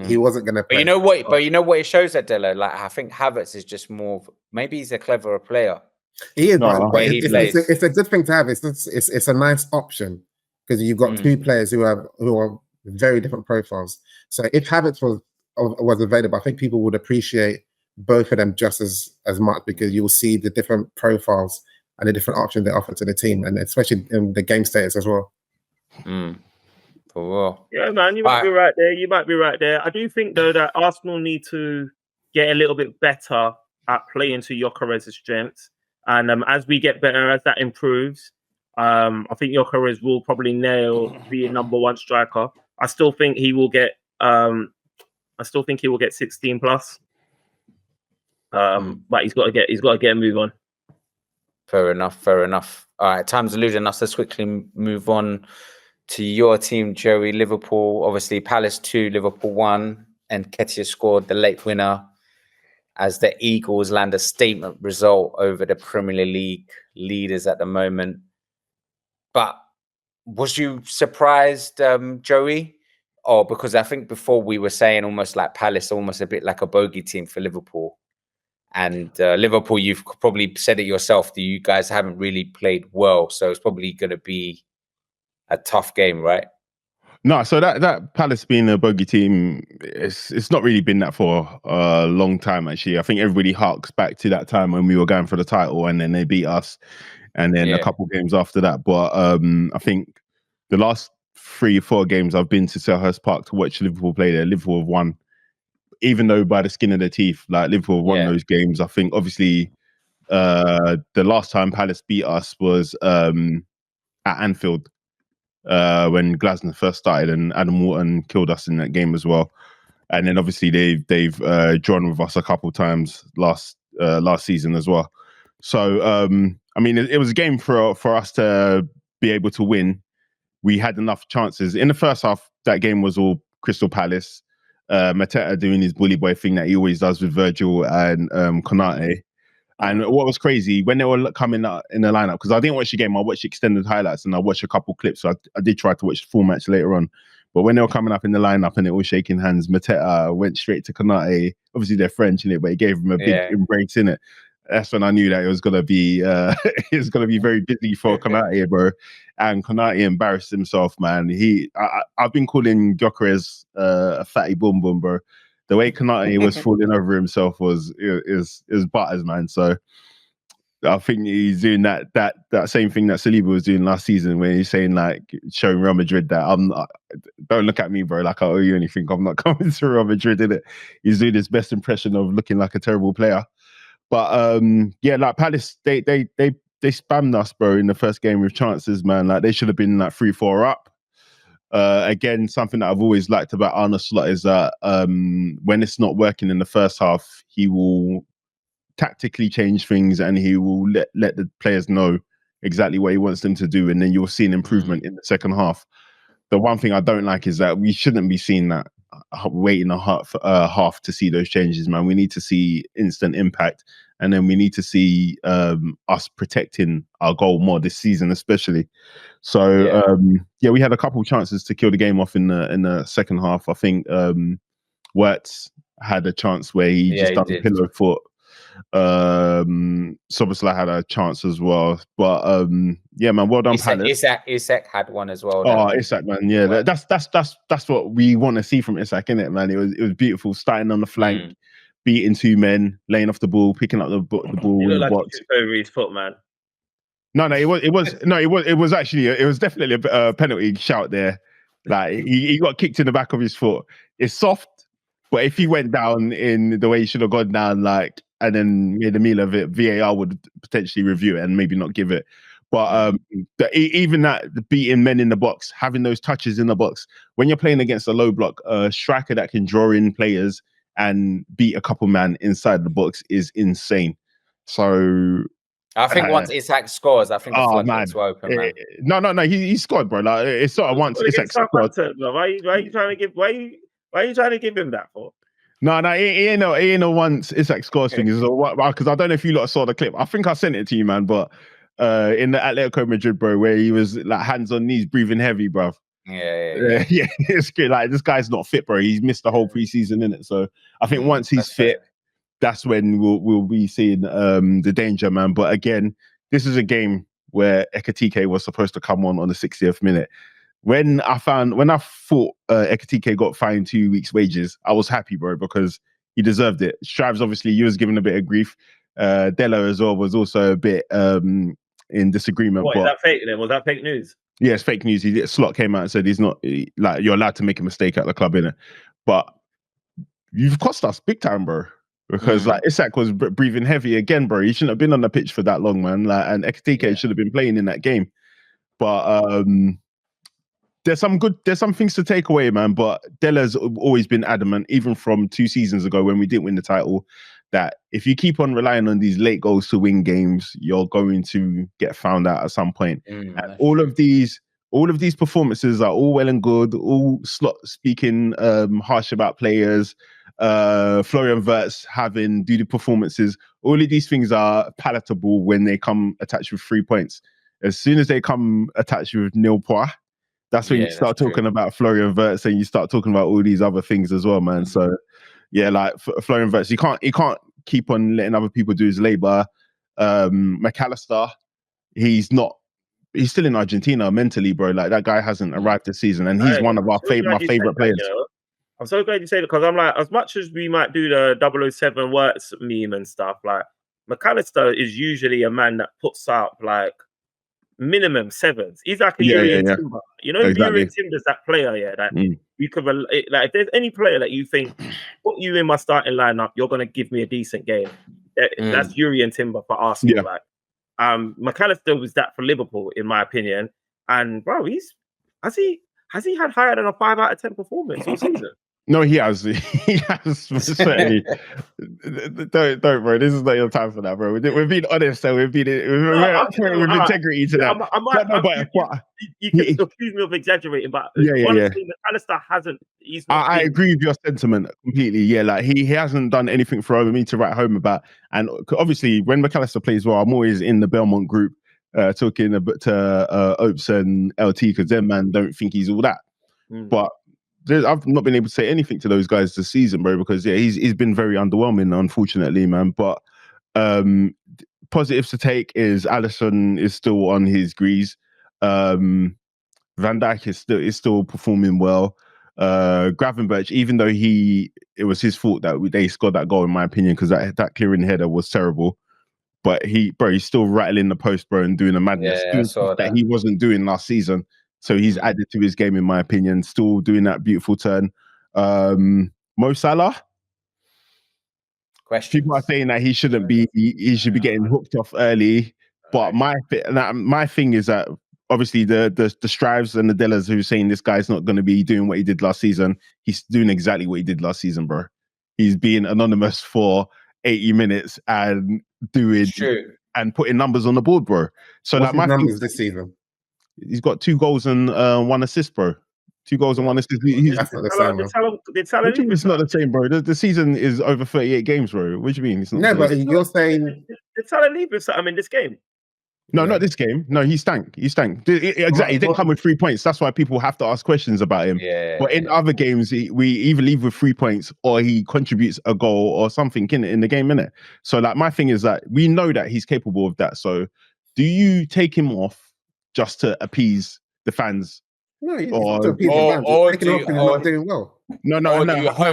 he wasn't going to play. But you know what? But you know what it shows that, Delo? Like, I think Havertz is just more. Maybe he's a cleverer player. He is, but it's a good thing to have. It's a nice option because you've got two players who are very different profiles. So if Havertz was available, I think people would appreciate both of them just as much because you will see the different profiles and the different options they offer to the team, and especially in the game status as well. Yeah, man, you might be right there. I do think though that Arsenal need to get a little bit better at playing to Gyokores' strengths, and as we get better, as that improves, I think Gyokores will probably nail being number one striker. I still think he will get 16 plus. But he's got to get a move on. Fair enough. All right, time's eluding us. Let's quickly move on to your team, Joey. Liverpool, obviously Palace 2, Liverpool 1, and Nketiah scored the late winner as the Eagles land a statement result over the Premier League leaders at the moment. But was you surprised, Joey? Or because I think before we were saying almost like Palace, almost a bit like a bogey team for Liverpool. And Liverpool, you've probably said it yourself, that you guys haven't really played well. So it's probably going to be a tough game, right? No, so that Palace being a bogey team, it's not really been that for a long time, actually. I think everybody harks back to that time when we were going for the title and then they beat us. And then a couple games after that. But I think the last 3-4 games I've been to Selhurst Park to watch Liverpool play there, Liverpool have won. Even though by the skin of their teeth, like Liverpool won those games. I think obviously the last time Palace beat us was at Anfield when Glasner first started and Adam Wharton killed us in that game as well. And then obviously they've drawn with us a couple times last season as well. So I mean it was a game for us to be able to win. We had enough chances in the first half. That game was all Crystal Palace. Mateta doing his bully boy thing that he always does with Virgil and Konate. And what was crazy, when they were coming out in the lineup, because I didn't watch the game, I watched extended highlights and I watched a couple clips. So I did try to watch the full match later on. But when they were coming up in the lineup and they were shaking hands, Mateta went straight to Konate. Obviously they're French in it, but he gave him a big embrace in it. That's when I knew that it was gonna be very busy for Konate, bro. And Konate embarrassed himself, man. I've been calling Gyokores a fatty boom boom, bro. The way Konate was falling over himself was butters, man. So I think he's doing that same thing that Saliba was doing last season, when he's saying like showing Real Madrid that don't look at me, bro, like I owe you anything. I'm not coming to Real Madrid, innit? He's doing his best impression of looking like a terrible player. But like Palace, they spammed us, bro, in the first game with chances, man. Like they should have been like 3-4 up. Again, something that I've always liked about Arne Slot is that when it's not working in the first half, he will tactically change things and he will let the players know exactly what he wants them to do, and then you'll see an improvement in the second half. The one thing I don't like is that we shouldn't be seeing that waiting a half to see those changes, man. We need to see instant impact, and then we need to see us protecting our goal more this season, especially. So we had a couple chances to kill the game off in the second half. I think Wirtz had a chance where he just done a pillow foot. Soboslai had a chance as well, but man, well done, Palace. Isak had one as well. Isak, man, that's what we want to see from Isak, innit, man? It was beautiful, starting on the flank, beating two men, laying off the ball, picking up the ball in the box. Over his foot, man. No, it was definitely a penalty shout there. Like he got kicked in the back of his foot. It's soft, but if he went down in the way he should have gone down, like and then made a meal of it, VAR would potentially review it and maybe not give it. But even that, beating men in the box, having those touches in the box, when you're playing against a low block, a striker that can draw in players and beat a couple man inside the box is insane. So I think once Isak scores, I think the floodgates will open, man. No, he scored, bro. Like, it's sort of once Isak scored. Why are you trying to give him that for? No, he ain't no once Isak scores thing. Because I don't know if you lot saw the clip. I think I sent it to you, man. But in the Atletico Madrid, bro, where he was like hands on knees, breathing heavy, bro. Yeah. It's good. Like, this guy's not fit, bro. He's missed the whole preseason, in it. So I think once he's fit, that's when we'll be seeing the danger, man. But again, this is a game where Ekitike was supposed to come on the 60th minute. When I thought Ekitike got fined 2 weeks' wages, I was happy, bro, because he deserved it. Strives, obviously, he was given a bit of grief. Delo as well was also a bit in disagreement. What, is that fake then? Was that fake news? Yeah, it's fake news. Slot came out and said he's not, like, you're allowed to make a mistake at the club, innit? But you've cost us big time, bro. Because like Isak was breathing heavy again, bro. He shouldn't have been on the pitch for that long, man. Like, and Ekitike should have been playing in that game. But there's some things to take away, man. But Dela's always been adamant, even from 2 seasons ago when we didn't win the title, that if you keep on relying on these late goals to win games, you're going to get found out at some point. And all of these performances are all well and good, all Slot speaking harsh about players, Florian Wirtz do the performances. All of these things are palatable when they come attached with 3 points. As soon as they come attached with nil points, that's when you start talking about Florian Wirtz, and you start talking about all these other things as well, man. So yeah, like Florian Wirtz, he can't keep on letting other people do his labor. McAllister, he's still in Argentina mentally, bro. Like, that guy hasn't arrived this season, and he's one of my favorite players. You know? I'm so glad you say that, because I'm like, as much as we might do the 007 Wirtz meme and stuff, like, McAllister is usually a man that puts out like minimum 7s. He's like a Urian Timber. You know, Urian Timber's that player, that you could, like, if there's any player that you think, put you in my starting lineup, you're gonna give me a decent game. That's Urian Timber for Arsenal. Yeah. Like, McAllister was that for Liverpool, in my opinion. And bro, has he had higher than a 5 out of 10 performance all season? No, he has. He has, certainly. Don't, bro. This is not your time for that, bro. We've been honest, so we've been with integrity to that. You can accuse me of exaggerating, but honestly, McAllister hasn't. I agree with your sentiment completely. Yeah, like he hasn't done anything for me to write home about. And obviously, when McAllister plays well, I'm always in the Belmont group talking to Opes and LT, because them man don't think he's all that. But I've not been able to say anything to those guys this season, bro, because he's been very underwhelming, unfortunately, man. But positives to take is Alisson is still on his grease. Van Dijk is still performing well. Gravenberch, even though it was his fault that they scored that goal, in my opinion, because that clearing header was terrible. But he's still rattling the post, bro, and doing a madness that he wasn't doing last season. So he's added to his game, in my opinion, still doing that beautiful turn. Mo Salah. People are saying that he shouldn't be, he should be getting hooked off early. But my thing is that obviously the Strives and the Dellas who are saying this guy's not going to be doing what he did last season, he's doing exactly what he did last season, bro. He's being anonymous for 80 minutes and and putting numbers on the board, bro. So what's his numbers this season? He's got 2 goals and 1 assist, bro. 2 goals and 1 assist. That's not the same, bro. It's not the same, bro. The season is over 38 games, bro. What do you mean? It's not but you're saying... Did Salah leave with something in this game? No, not this game. No, he stank. Exactly. He didn't come with 3 points. That's why people have to ask questions about him. Yeah. But in other games, we either leave with 3 points or he contributes a goal or something in the game, innit? So, like, my thing is that we know that he's capable of that. So, do you take him off just to appease the fans? No, he's not to appease the fans. He's taking off and not doing well. No.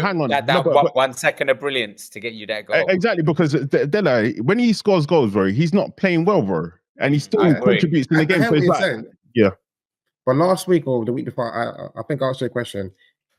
Hang on. That 1 second of brilliance to get you that goal. Exactly, because Dela, when he scores goals, bro, he's not playing well, bro. And he still contributes in the game. So it's like, But last week or the week before, I think I asked you a question.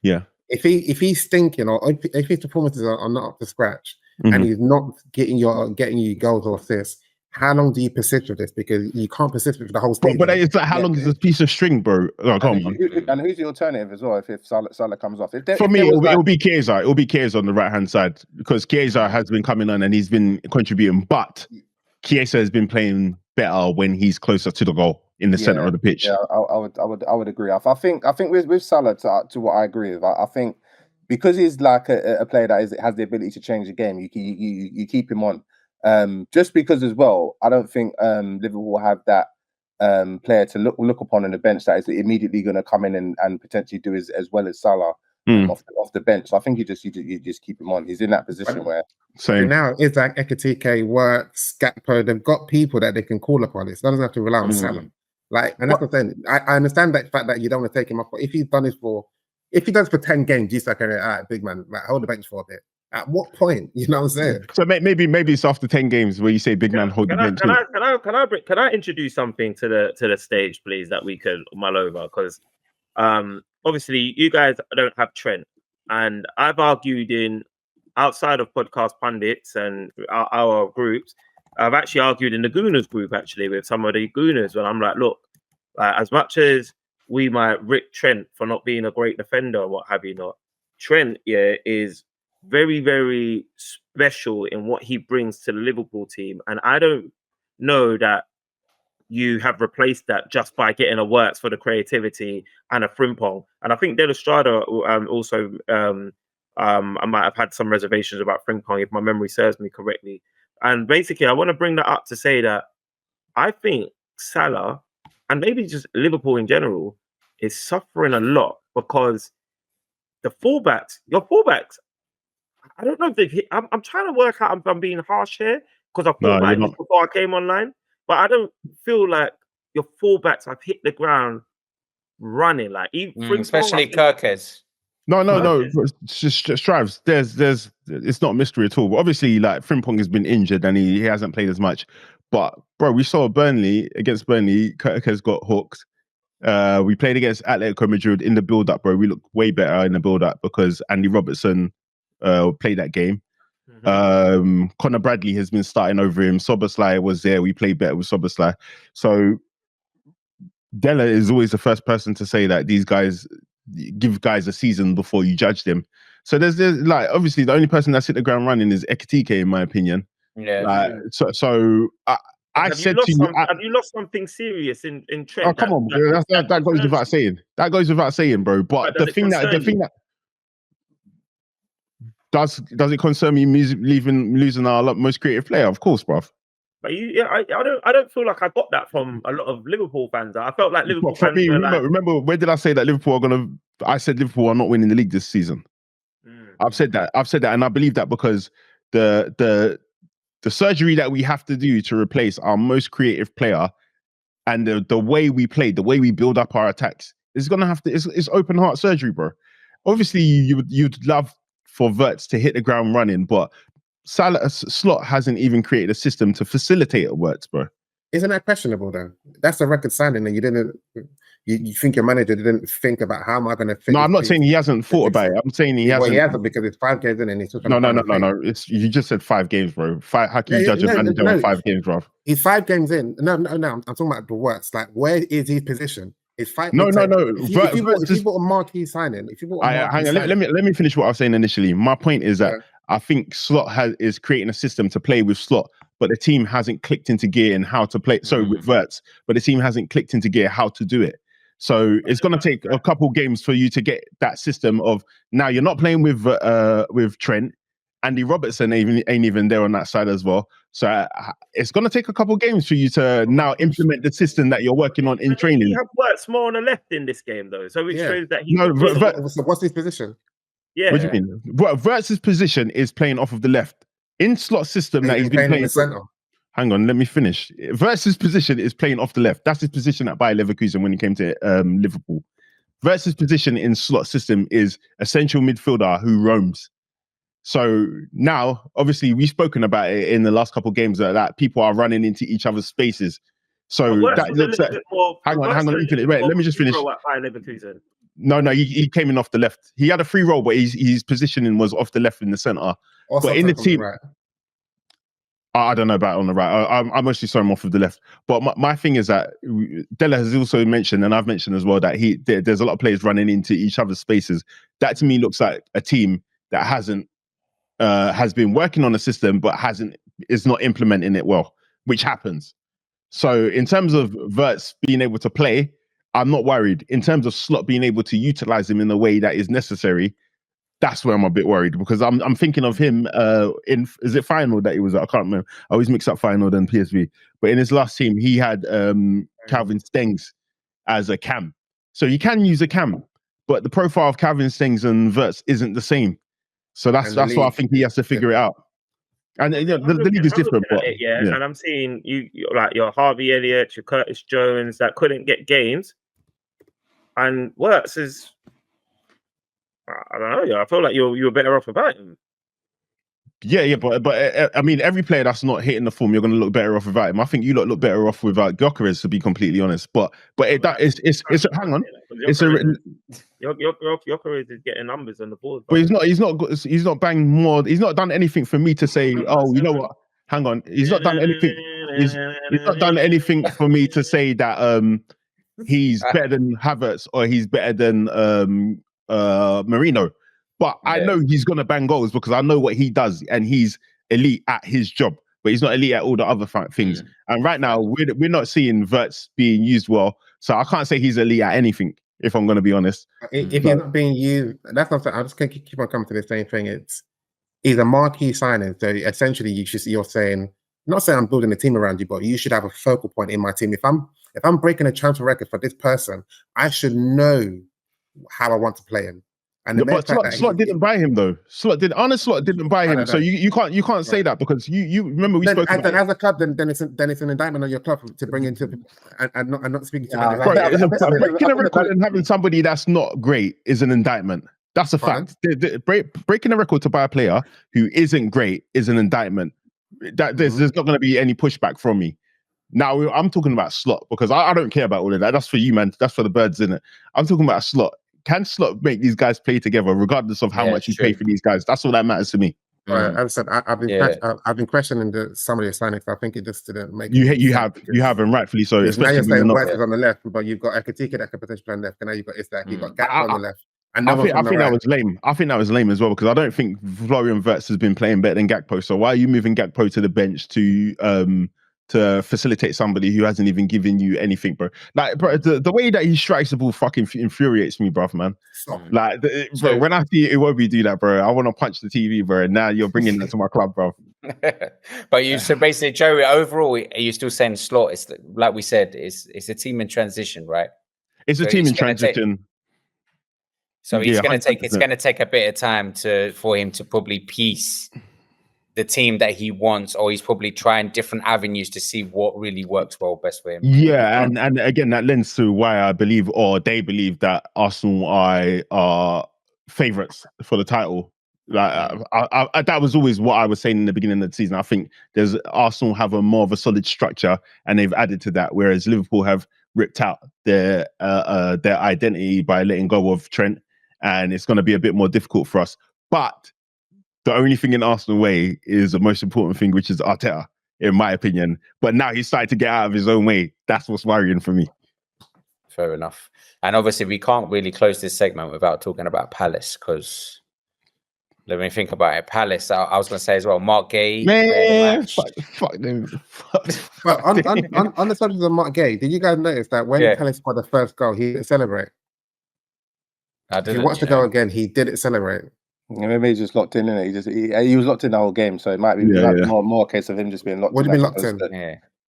Yeah. If he's stinking or if his performances are not up to scratch, and he's not getting you goals or assists, how long do you persist with this? Because you can't persist with the whole season. But it's like, how long is this piece of string, bro? Oh, come on. And who's the alternative as well if Salah comes off? For me, it'll be Chiesa. It'll be Chiesa on the right-hand side because Chiesa has been coming on and he's been contributing. But Chiesa has been playing better when he's closer to the goal in the center of the pitch. Yeah, I would agree. I think with Salah, to what I agree with, I think because he's like a player that has the ability to change the game, you keep him on. Just because as well, I don't think Liverpool have that player to look upon on the bench that is immediately going to come in and potentially do as well as Salah off the bench. So I think you just keep him on. He's in that position where. So now it's like Ekitike, Wirtz, Gakpo. They've got people that they can call upon. It doesn't have to rely on Salah. Like, and that's what I'm saying. I understand that fact that you don't want to take him off, but if he does for 10 games, he's like, all right, big man, like, hold the bench for a bit. At what point? You know what I'm saying? So maybe it's after 10 games where you say, big man, hold the bench. Can I introduce something to the stage, please, that we could mull over? Because obviously you guys don't have Trent, and I've argued outside of Podcast Pundits and our groups, I've actually argued in the Gooners group actually with some of the Gooners, when I'm like, look, as much as we might rip Trent for not being a great defender or what have you not, Trent is very, very special in what he brings to the Liverpool team. And I don't know that you have replaced that just by getting a Wirtz for the creativity and a Frimpong. And I think De La Strada also, I might have had some reservations about Frimpong if my memory serves me correctly. And basically, I want to bring that up to say that I think Salah, and maybe just Liverpool in general, is suffering a lot because your fullbacks, I don't know if they've hit. I'm trying to work out if I'm being harsh here because I thought about this before I came online, but I don't feel like your fullbacks have hit the ground running, like especially Gyokores. No. Strives. It's not a mystery at all. But obviously, like Frimpong has been injured and he hasn't played as much. But bro, we saw against Burnley. Gyokores got hooked. We played against Atletico Madrid in the build-up, bro. We looked way better in the build-up because Andy Robertson played that game. Conor Bradley has been starting over him. Szoboszlai was there. We played better with Szoboszlai. So Della is always the first person to say that these guys give guys a season before you judge them. So there's like obviously the only person that's hit the ground running is Ekitike, in my opinion. Yeah. I said to you, have you lost something serious in Trent? Oh, come on, that goes without saying. That goes without saying, bro. But the thing that does it concern me losing our most creative player? Of course, bro. But I don't feel like I got that from a lot of Liverpool fans. I felt like Liverpool fans. Me, remember, where did I say that Liverpool are gonna? I said Liverpool are not winning the league this season. I've said that, and I believe that because the surgery that we have to do to replace our most creative player and the way we play, the way we build up our attacks is gonna have to. It's open heart surgery, bro. Obviously, you'd love for Wirtz to hit the ground running, but Slot hasn't even created a system to facilitate a Wirtz, bro. Isn't that questionable though? That's a record signing, and you didn't. You think your manager didn't think about how am I going to fit? No, I'm not saying he hasn't thought about it. I'm saying he hasn't. Well, he hasn't because it's 5 games in and he's no. You just said 5 games, bro. How can you judge a manager on 5 games, bro? He's 5 games in. No. I'm talking about the Wirtz. Like, where is his position? It's 5. No. If you bought a marquee signing, hang on. Let me finish what I was saying initially. My point is that I think Slot is creating a system to play with Slot, but the team hasn't clicked into gear in how to play. So with Wirtz, but the team hasn't clicked into gear how to do it. So it's going to take a couple games for you to get that system of now you're not playing with Trent. Andy Robertson ain't even there on that side as well. So it's going to take a couple games for you to now implement the system that you're working on in training. He have Wirtz more on the left in this game though, so it shows that he. So what's his position? Yeah. What do you mean? Wirtz's position is playing off of the left. In Slot system that he's been playing in the center. Hang on, let me finish. Wirtz's position is playing off the left. That's his position at Bayer Leverkusen when he came to Liverpool. Wirtz's position in Slot system is essential midfielder who roams. So now, obviously, we've spoken about it in the last couple of games that people are running into each other's spaces. So that looks like. Hang on. Let me just finish. No, he came in off the left. He had a free role, but his positioning was off the left in the center. Or But in the sometimes on team, right. I don't know about on the right. I mostly saw him off of the left. But my thing is that Della has also mentioned, and I've mentioned as well, that there's a lot of players running into each other's spaces. That to me looks like a team that has been working on a system but is not implementing it well, which happens. So in terms of Wirtz being able to play, I'm not worried. In terms of Slot being able to utilize him in the way that is necessary, that's where I'm a bit worried, because I'm thinking of him is it final that he was at? I can't remember. I always mix up final and PSV. But in his last team, he had Calvin Stengs as a cam. So you can use a cam, but the profile of Calvin Stengs and Wirtz isn't the same. So that's why I think he has to figure it out. And the league is different, but and I'm seeing you like your Harvey Elliott, your Curtis Jones that couldn't get games, and Wirtz is. I don't know. Yeah, I feel like you're better off without him. Yeah, but I mean, every player that's not hitting the form, you're going to look better off without him. I think you look better off without Gyokores, to be completely honest. But it's hang on, Gyokores is getting numbers on the board, but he's not banged more. He's not done anything for me to say, oh, you know what? Hang on, he's not done anything. He's not done anything for me to say that he's better than Havertz or he's better than Marino, but I know he's gonna bang goals because I know what he does, and he's elite at his job, but he's not elite at all the other things. And right now we're not seeing Wirtz being used well, so I can't say he's elite at anything, if I'm gonna be honest. If he's not being used, that's not. I'm just gonna keep on coming to the same thing. He's a marquee signing, so essentially you're saying, not saying I'm building a team around you, but you should have a focal point in my team. If I'm breaking a transfer record for this person, I should know how I want to play him. And but Slot didn't buy him though. Slot didn't buy him. So you can't say that, because you remember we spoke about as a club. Then it's an indictment on your club to bring into and not speaking to. Breaking a record and having somebody that's not great is an indictment. That's a fact. Breaking a record to buy a player who isn't great is an indictment. That there's not going to be any pushback from me. Now I'm talking about Slot, because I don't care about all of that. That's for you, man. That's for the birds, isn't it? I'm talking about Slot. Can Slot make these guys play together, regardless of how much you pay for these guys? That's all that matters to me. As I said, I've been questioning some of your signings. I think it just didn't make. You have, and rightfully so. Now you're saying Wirtz is on the left, but you've got Ekitike that could potentially play on the left, and now you've got Isaac, you've got Gakpo on the left. I think that was lame. I think that was lame as well, because I don't think Florian Wirtz has been playing better than Gakpo. So why are you moving Gakpo to the bench to facilitate somebody who hasn't even given you anything, bro? Like, bro, the way that he strikes the ball fucking infuriates me, bruv, man. Like, bro, when I see Iwobi do that, bro, I want to punch the TV, bro. And now you're bringing that to my club, bro. But so basically, Joey, overall, are you still saying Slot? It's like we said, it's a team in transition, right? It's a team in transition. So it's going to take a bit of time for him to probably piece the team that he wants, or he's probably trying different avenues to see what really works best for him. Yeah, and again, that lends to why I believe, or they believe, that Arsenal are favourites for the title. Like that was always what I was saying in the beginning of the season. I think Arsenal have more of a solid structure, and they've added to that, whereas Liverpool have ripped out their identity by letting go of Trent, and it's going to be a bit more difficult for us. But the only thing in Arsenal way is the most important thing, which is Arteta, in my opinion. But now he's starting to get out of his own way. That's what's worrying for me. Fair enough. And obviously, we can't really close this segment without talking about Palace, because let me think about it. Palace, I was going to say as well, Mark Gay. Man, fuck them. But on the subject of Mark Gay, did you guys notice that when Palace scored the first goal, he didn't celebrate? I didn't. He watched the goal again, he didn't celebrate. Maybe he's just locked in, isn't it? He was locked in the whole game, so it might be more a case of him just being locked in. What do you mean locked in?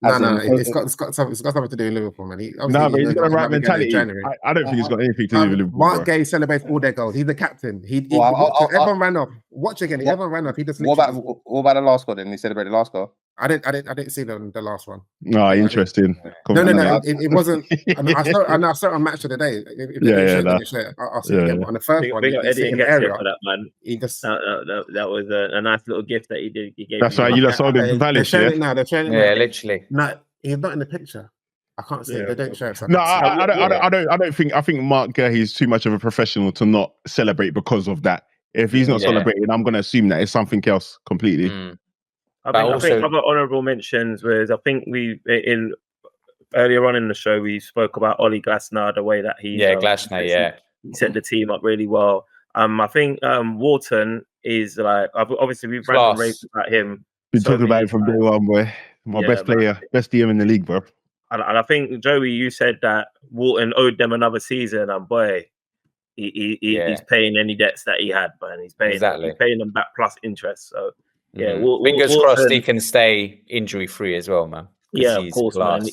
No, it's got something to do with Liverpool, man. He's got the right mentality. I don't think he's got anything to do with Liverpool. Mark Gay celebrates all their goals. He's the captain. Everyone ran off. Watch again. Everyone ran off. He just. What about the last goal? Then he celebrated the last goal. I didn't see the last one. No, interesting. No. It wasn't. I saw it on Match of the Day. I'll see it again. On the first one, we got Eddie and Getzer for that, man. He just that was a nice little gift that he did. He gave. That's right. You sold him valid. They're showing it now. Literally. No, he's not in the picture. I can't see it. They don't show it. No, I don't think. I think Mark Gay is too much of a professional to not celebrate because of that. If he's not Yeah. celebrating, I'm going to assume that it's something else completely. I But think also- other honourable mentions was, I think earlier on in the show we spoke about Ollie Glasner, the way that he Glasner, he set the team up really well. I think Wharton is like, obviously we've ranted and raved about him. Been so talking about many it from day times. one, boy. My best player, best DM in the league, bro. And I think, Joey, you said that Wharton owed them another season, and boy, he's paying any debts that he had, man. He's paying them back plus interest. So yeah, fingers crossed he can stay injury free as well, man. Yeah, of course, man.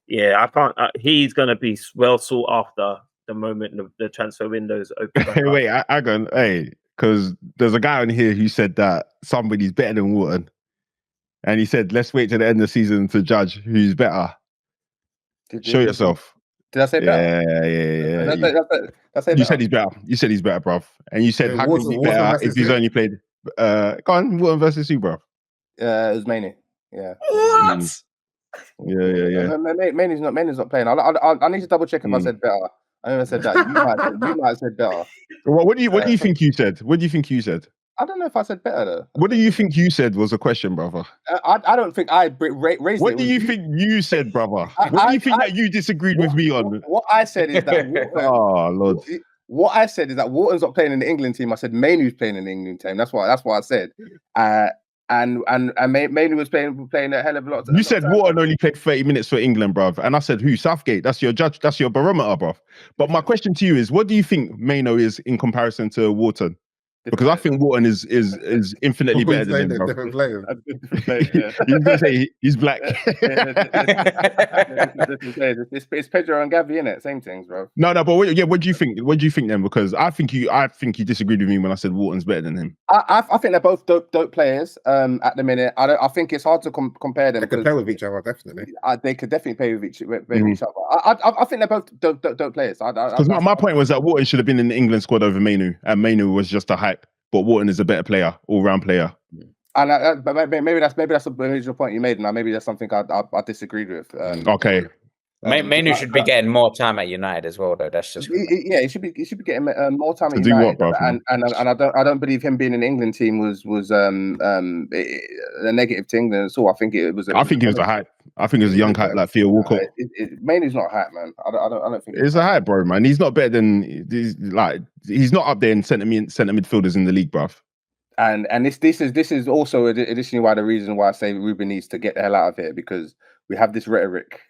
I can't. He's gonna be well sought after the moment the transfer window's open. Hey, wait, I go, hey, because there's a guy on here who said that somebody's better than Wharton, and he said, "Let's wait till the end of the season to judge who's better." Show yourself. Did I say better? Yeah. You said he's better. You said he's better, bruv. And you said how can he be better if he's only played? Go on, Wharton versus who, bruv? It was Mainey. Yeah. What? Yeah. Mainey's not playing. I need to double check if I said better. I never said that. You might have said better. What do you think you said? What do you think you said? I don't know if I said better though. What do you think you said was a question, brother? I don't think I raised what it. Do you think you said, brother? What do you think that you disagreed with me on? What I said is that oh Lord. What I said is that Wharton's not playing in the England team. I said Mainu's playing in the England team. That's what I said. And Mainu was playing a hell of a lot. You said Wharton only played 30 minutes for England, bruv. And I said, who? Southgate. That's your judge. That's your barometer, bruv. But my question to you is, what do you think Mainu is in comparison to Wharton? Because I think Wharton is infinitely better than him, bruv. Different players. He's going to say he's black. It's Pedro and Gavi, innit? Same things, bro. No, but what do you think? What do you think then? Because I think you disagreed with me when I said Wharton's better than him. I think they're both dope players. At the minute, I think it's hard to compare them. They could play with each other, definitely. They could definitely play with each other. I think they're both dope players. Because my point was that Wharton should have been in the England squad over Mainu, and Mainu was just a hype. But Wharton is a better player, all-round player. And but maybe that's the original point you made, and maybe that's something I disagreed with. Okay. Mainu should be getting more time at United as well, though. That's just he should be getting more time at do United. What, and I don't believe him being in the England team was a negative thing. At all. I think it was. I think it was a hype. I think it was a young hype like Theo Walcott. Mainly's not hype, man. I don't think it's a hype, bro, man. He's not better than he's not up there in centre midfielders in the league, bruv. And this is also additionally why the reason why I say Ruben needs to get the hell out of here, because we have this rhetoric,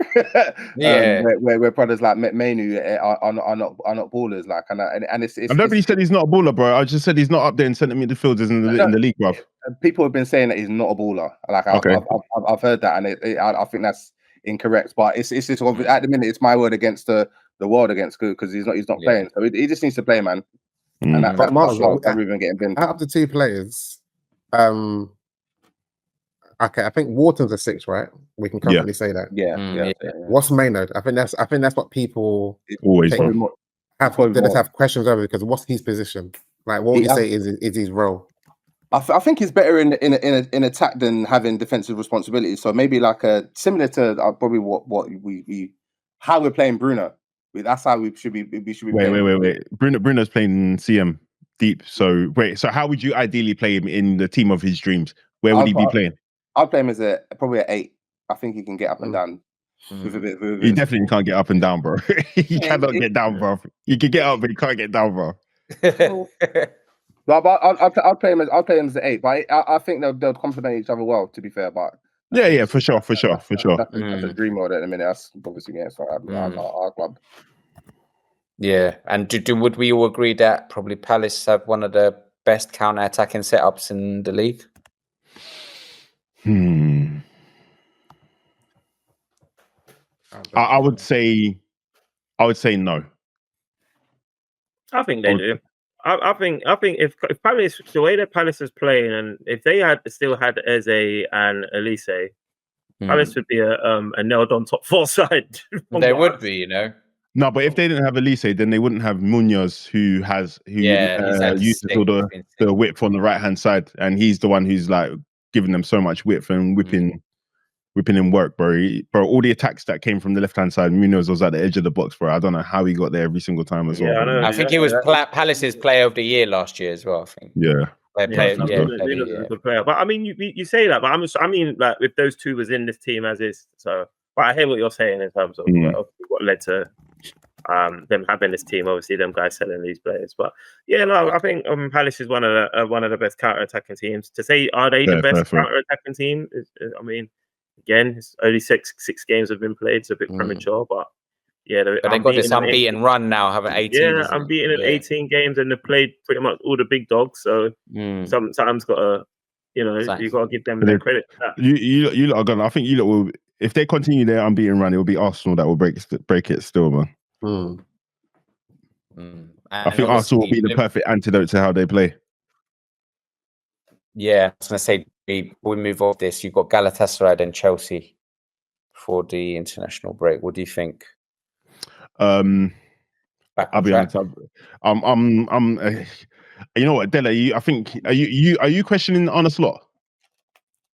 where brothers like Mainu are not ballers, like, and it's. Nobody said he's not a baller, bro. I just said he's not up there in centre midfielders in the league, bruv. People have been saying that he's not a baller. Like I've heard that, and I think that's incorrect. But it's just at the minute it's my word against the world against because he's not playing. So he just needs to play, man. And that's Ruben getting binned. Out of the two players, okay, I think Wharton's a 6, right? We can comfortably say that. Yeah. What's Maynard? I think that's what people always have questions over, because what's his position? Like, what would you say is his role? I think he's better in attack than having defensive responsibilities. So maybe like similar to probably what we how we're playing Bruno. That's how we should be. Wait. Bruno's playing CM deep. So how would you ideally play him in the team of his dreams? Where would he be playing? I'd play him as probably an 8. I think he can get up and down. He definitely can't get up and down, bro. He cannot get down, bro. You can get up, but he can't get down, bro. But I'll play him as an 8. But I think they'll complement each other well. To be fair, but yeah, for sure. That's a dream mode at the minute. That's obviously our club. Yeah, and would we all agree that probably Palace have one of the best counter-attacking setups in the league? I would say no. I think they do. I think if Palace, the way that Palace is playing, and if they still had Eze and Elise, Palace would be a nailed on top 4 side. They would be, you know. No, but if they didn't have Elise, then they wouldn't have Munoz, who uses all the width on the right hand side, and he's the one who's like giving them so much width and whipping whipping in work, bro. Bro, all the attacks that came from the left hand side, Munoz was at the edge of the box, bro. I don't know how he got there every single time as well. I know. I think he was Palace's Player of the Year last year as well. I think. Yeah. Munoz is a good player, but I mean, you say that, but I mean, like if those two was in this team as is, so. But I hear what you're saying in terms of what led to them having this team. Obviously, them guys selling these players. But yeah, no, I think Palace is one of the best counter-attacking teams. To say are they the best counter-attacking team? I mean, again, it's only six games have been played. It's a bit premature, but yeah, they've got this unbeaten run now, haven't 18? Yeah, unbeaten in 18 games, and they've played pretty much all the big dogs. So sometimes got to, you got to give them their credit for that. You lot are gonna. I think you lot will. If they continue their unbeaten run, it will be Arsenal that will break it still, man. I think Arsenal will be the perfect antidote to how they play. Yeah, I was going to say, we move off this. You've got Galatasaray and Chelsea for the international break. What do you think? I'll be honest. I'm. You know what, Dele? I think are you questioning Arne Slot?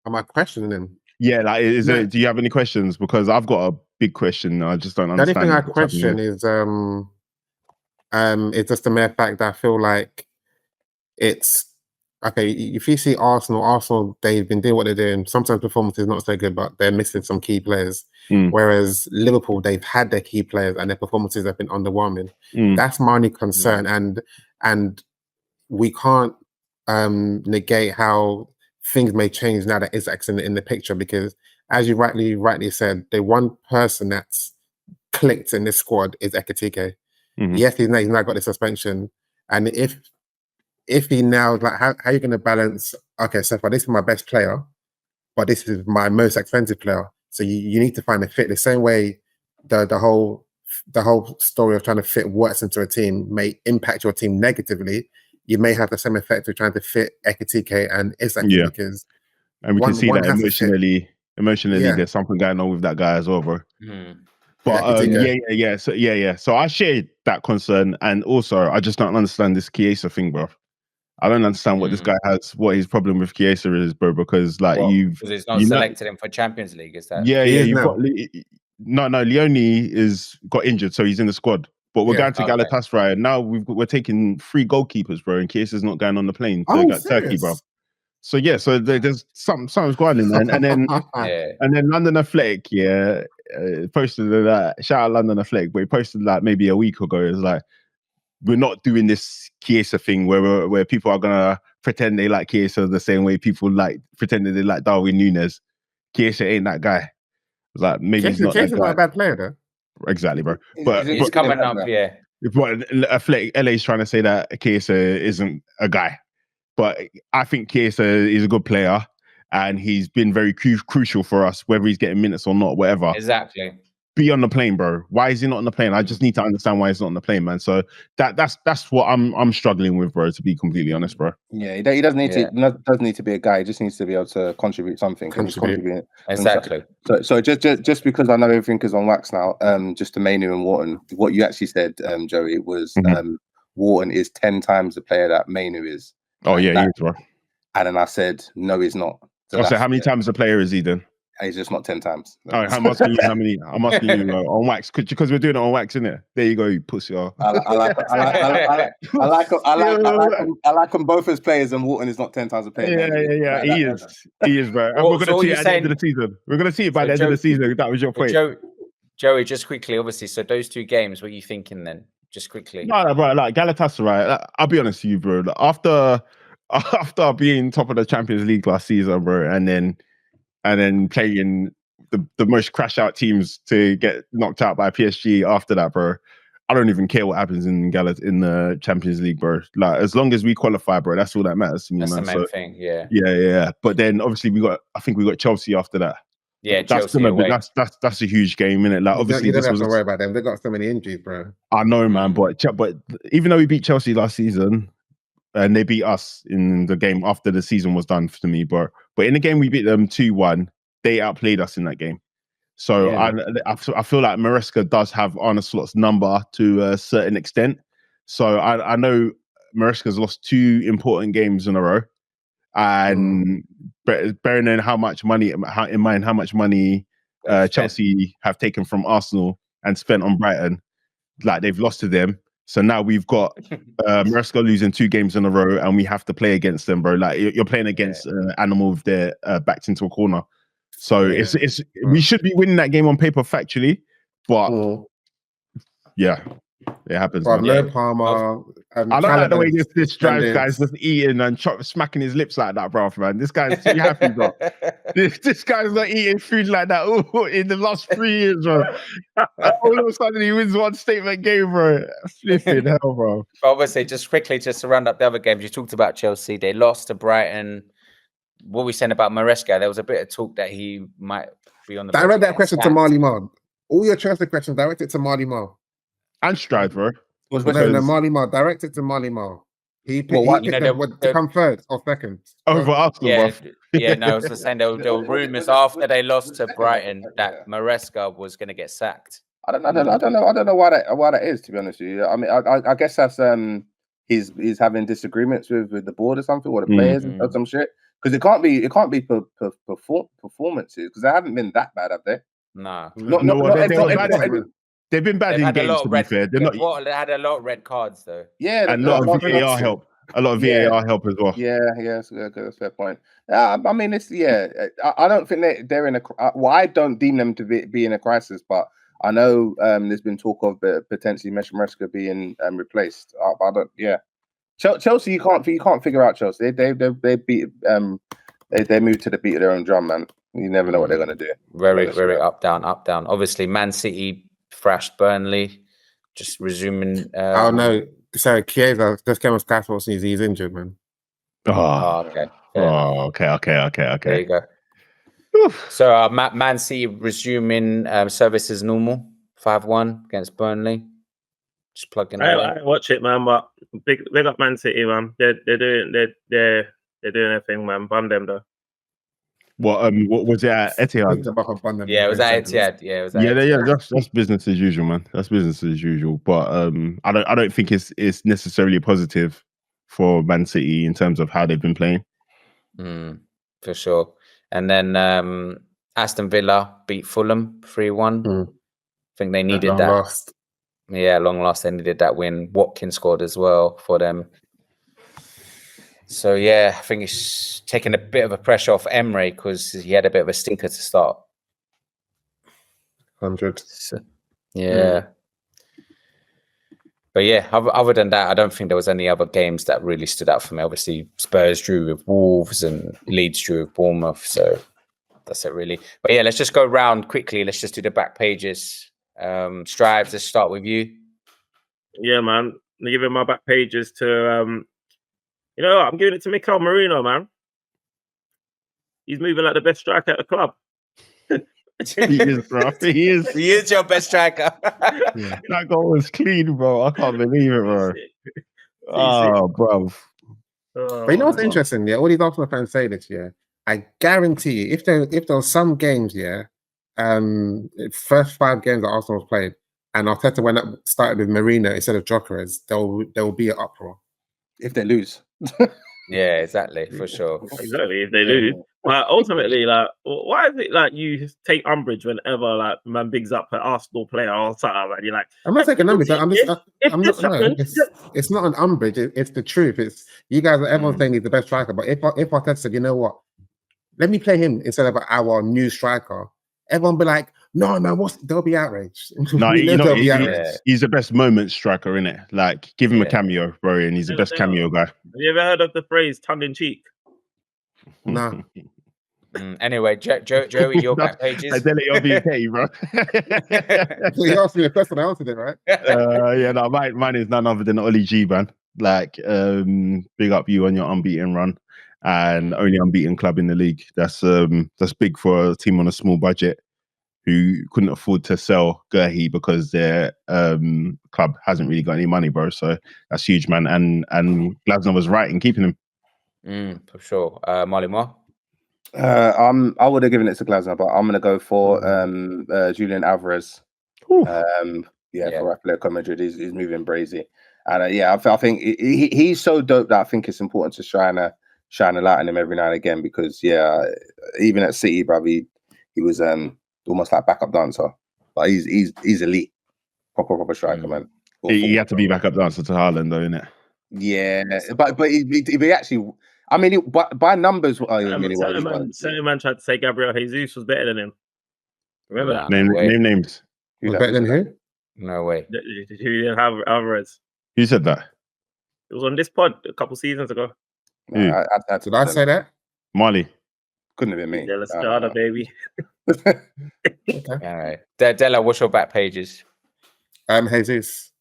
Am I questioning him? Yeah, like do you have any questions? Because I've got a big question. I just don't understand. The only thing I question is it's just the mere fact that I feel like it's okay. If you see Arsenal, they've been doing what they're doing. Sometimes performance is not so good, but they're missing some key players. Whereas Liverpool, they've had their key players and their performances have been underwhelming. That's my only concern, and we can't negate how things may change now that Isak's in the picture, because as you rightly said, the one person that's clicked in this squad is Ekitike. Yes, he's now got the suspension, and if he now, like, how are you going to balance? Okay, so far this is my best player, but this is my most expensive player. So you need to find a fit. The same way the whole story of trying to fit Wirtz into a team may impact your team negatively. You may have the same effect of trying to fit Ekitike and Isak, because we can see that emotionally, there's something going on with that guy as well, bro. But So I share that concern, and also I just don't understand this Chiesa thing, bro. I don't understand what this guy has, what his problem with Chiesa is, bro. Because because he's not selected him for Champions League, is that? Leone is got injured, so he's in the squad. But we're going to Galatasaray, and now we're taking 3 goalkeepers, bro. And Chiesa's not going on the plane to Turkey, bro. So so there's something's going on there. And then and then London Athletic, posted that. Shout out London Athletic, but he posted like maybe a week ago. It's like, we're not doing this Chiesa thing where people are gonna pretend they like Chiesa the same way people pretending they like Darwin Núñez. Chiesa ain't that guy. It's like maybe he's not that guy. Not a bad player though. Exactly, bro. But he's coming up, But LA's trying to say that Chiesa isn't a guy. But I think Chiesa is a good player, and he's been very crucial for us, whether he's getting minutes or not, whatever. Exactly. Be on the plane, bro. Why is he not on the plane? I just need to understand why he's not on the plane, man. So that's what I'm struggling with, bro, to be completely honest, bro. Yeah, he doesn't need to be a guy. He just needs to be able to contribute something. Exactly. So just because I know everything is on wax now, just to Mainu and Wharton, what you actually said, Joey, was Wharton is 10 times the player that Mainu is. Oh yeah, he is, bro. And then I said, no, he's not. So how many times the player is he then? He's just not 10 times. All right, I'm asking you how many. I'm asking you on wax because we're doing it on wax, isn't it? There you go, you pussy. I like them both as players, and Wharton is not 10 times a player. Yeah. He is, bro. And we're going to see it at the end of the season. We're going to see it by the end of the season. That was your point, Joey. Just quickly, obviously. So those 2 games, what are you thinking then? Just quickly. No, bro. Like Galatasaray. I'll be honest with you, bro. After being top of the Champions League last season, bro, and then playing the most crash out teams to get knocked out by PSG after that, bro. I don't even care what happens in the Champions League, bro. Like, as long as we qualify, bro, that's all that matters to me, that's man. That's the main thing, yeah. Yeah. But then obviously we got Chelsea after that. Yeah, that's a huge game, innit? Like, obviously you don't have to worry about them. They got so many injuries, bro. I know, man. But even though we beat Chelsea last season, and they beat us in the game after the season was done to me, but in the game we beat them 2-1, they outplayed us in that game. So I feel like Maresca does have Arne Slot's number to a certain extent. So I know Maresca's lost 2 important games in a row, and bearing in how much money Chelsea have taken from Arsenal and spent on Brighton, like they've lost to them. So now we've got Maresca losing 2 games in a row, and we have to play against them, bro. Like you're playing against an animal with their backs into a corner. So it's we should be winning that game on paper factually, but yeah, it happens. But Man. no Palmer. I don't like the way this drives guys just eating and smacking his lips like that, bro, man. This guy's too happy, bro. This guy's not eating food like that in the last 3 years, bro. All of a sudden, he wins one statement game, bro. Flipping hell, bro. But obviously, just to round up the other games, you talked about Chelsea. They lost to Brighton. What we saying about Maresca? There was a bit of talk that he might be on the. Direct that question to Marley Mar. All your Chelsea questions directed to Marley Mar. And Stride, bro. No, Marley Mar. Direct it to Marley Mar. He picked them to come third or second. Over Arsenal, bro. Yeah, no, I was just saying there were rumours after they lost to Brighton that Maresca was going to get sacked. I don't know why that is, to be honest with you. I mean, I guess that's he's having disagreements with the board or something, or the players or some shit. Because it can't be performances, because they haven't been that bad, have they? No. They've been bad in games, to be fair. They had a lot of red cards, though. Yeah, and a lot of VAR help. A lot of VAR help as well. Yeah, that's a fair point. I mean, I don't think they're in a. Well, I don't deem them to be in a crisis, but I know there's been talk of potentially Maresca being replaced. I don't. Yeah, Chelsea, you can't figure out Chelsea. They beat they move to the beat of their own drum, man. You never know what they're gonna do. Very up down. Obviously, Man City thrashed Burnley. Just resuming. Oh no. So Chiesa just came on Sky Sports. He's injured, man. Okay. Yeah. Okay. There you go. Oof. So Man City resuming service as normal. 5-1 against Burnley. Just plugging it in. I watch it, man. But big up Man City, man. They're doing their thing, man. Bun them though. What was it at Etihad? Yeah, it was at Etihad. Yeah. That's business as usual, man. That's business as usual. But I don't think it's necessarily positive for Man City in terms of how they've been playing. For sure. And then Aston Villa beat Fulham 3-1. I think they needed that. Last. Yeah, long last. They needed that win. Watkins scored as well for them. So, yeah, I think it's taken a bit of a pressure off Emre because he had a bit of a stinker to start. 100. So, yeah. But, yeah, other than that, I don't think there was any other games that really stood out for me. Obviously, Spurs drew with Wolves and Leeds drew with Bournemouth. So, that's it, really. But, yeah, let's just go round quickly. Let's just do the back pages. Strives, let's start with you. Yeah, man. I'm giving my back pages to... You know what? I'm giving it to Mikel Merino, man. He's moving like the best striker at the club. He is, bro. He is your best striker. That goal was clean, bro. I can't believe it, bro. Oh, bro. But you know what's interesting? Yeah, all these Arsenal fans say this. Yeah, I guarantee you, if there was some games, first 5 games that Arsenal played, and Arteta started with Merino instead of Gyokores, there will be an uproar if they lose. Yeah, exactly, for sure. Exactly, if they lose. But ultimately, like, why is it like you take umbrage whenever like man bigs up an Arsenal player or something, and you're like, I'm not taking umbrage. It's not an umbrage. It's the truth. It's you guys. Everyone's saying he's the best striker, but if Arteta said, you know what, let me play him instead of our new striker, everyone be like, no, man, they'll be outraged. No, he's the best moment striker, innit? Like, give him a cameo, bro, and he's the best cameo guy. Have you ever heard of the phrase tongue in cheek? No. Anyway, Joey, your back pages. I tell you, you're being petty, bro. So you asked me the question, I answered it, right? No, mine is none other than Ollie G, man. Like, big up you on your unbeaten run and only unbeaten club in the league. That's big for a team on a small budget who couldn't afford to sell Gurhey because their club hasn't really got any money, bro. So that's huge, man. And Glasner was right in keeping him. For sure. Marley Moore? I would have given it to Glasner, but I'm going to go for Julian Alvarez. For Atletico Madrid. He's moving brazy. And I think he's so dope that I think it's important to shine a light on him every now and again because even at City, bruv, he was almost like backup dancer. But he's elite, proper striker, man. He had to be backup dancer to Haaland, though, innit? Yeah, but he actually, I mean, by numbers, certain man tried to say Gabriel Jesus was better than him. Remember that? Name names. Was better than who? No way. Who didn't have Alvarez? Who said that? It was on this pod a couple seasons ago. Did I say that? Marley. Couldn't have been me. Della Strada, baby. Okay. All right. Della, what's your back pages? Jesus.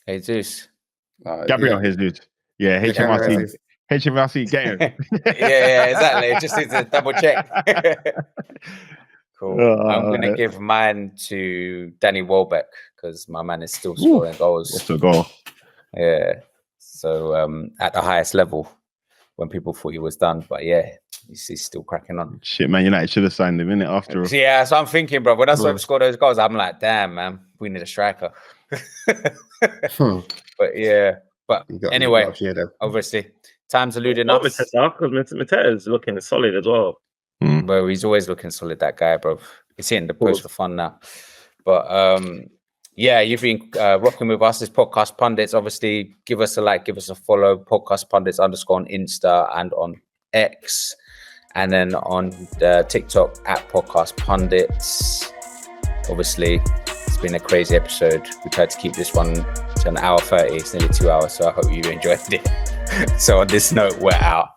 Jesus. Gabriel Jesus. Yeah, HMRC. HMRC, get him. yeah, exactly. Just need to double check. Cool. I'm going to give mine to Danny Welbeck because my man is still scoring goals. What's the goal? Yeah. So at the highest level when people thought he was done. But yeah, he's still cracking on. Shit, Man United should have signed him, innit, after all. Yeah, so I'm thinking, bro, when I saw him score those goals, I'm like, damn, man, we need a striker. But yeah. But anyway, obviously, time's eluding us. Because Mateta's looking solid as well. Well, he's always looking solid, that guy, bro. He's hitting the post for fun now. But yeah, you've been rocking with us, this Podcast Pundits. Obviously, give us a like, give us a follow, Podcast Pundits _ on Insta and on X. And then on TikTok at Podcast Pundits. Obviously, it's been a crazy episode. We tried to keep this one to an hour 30. It's nearly 2 hours, so I hope you enjoyed it. So on this note, we're out.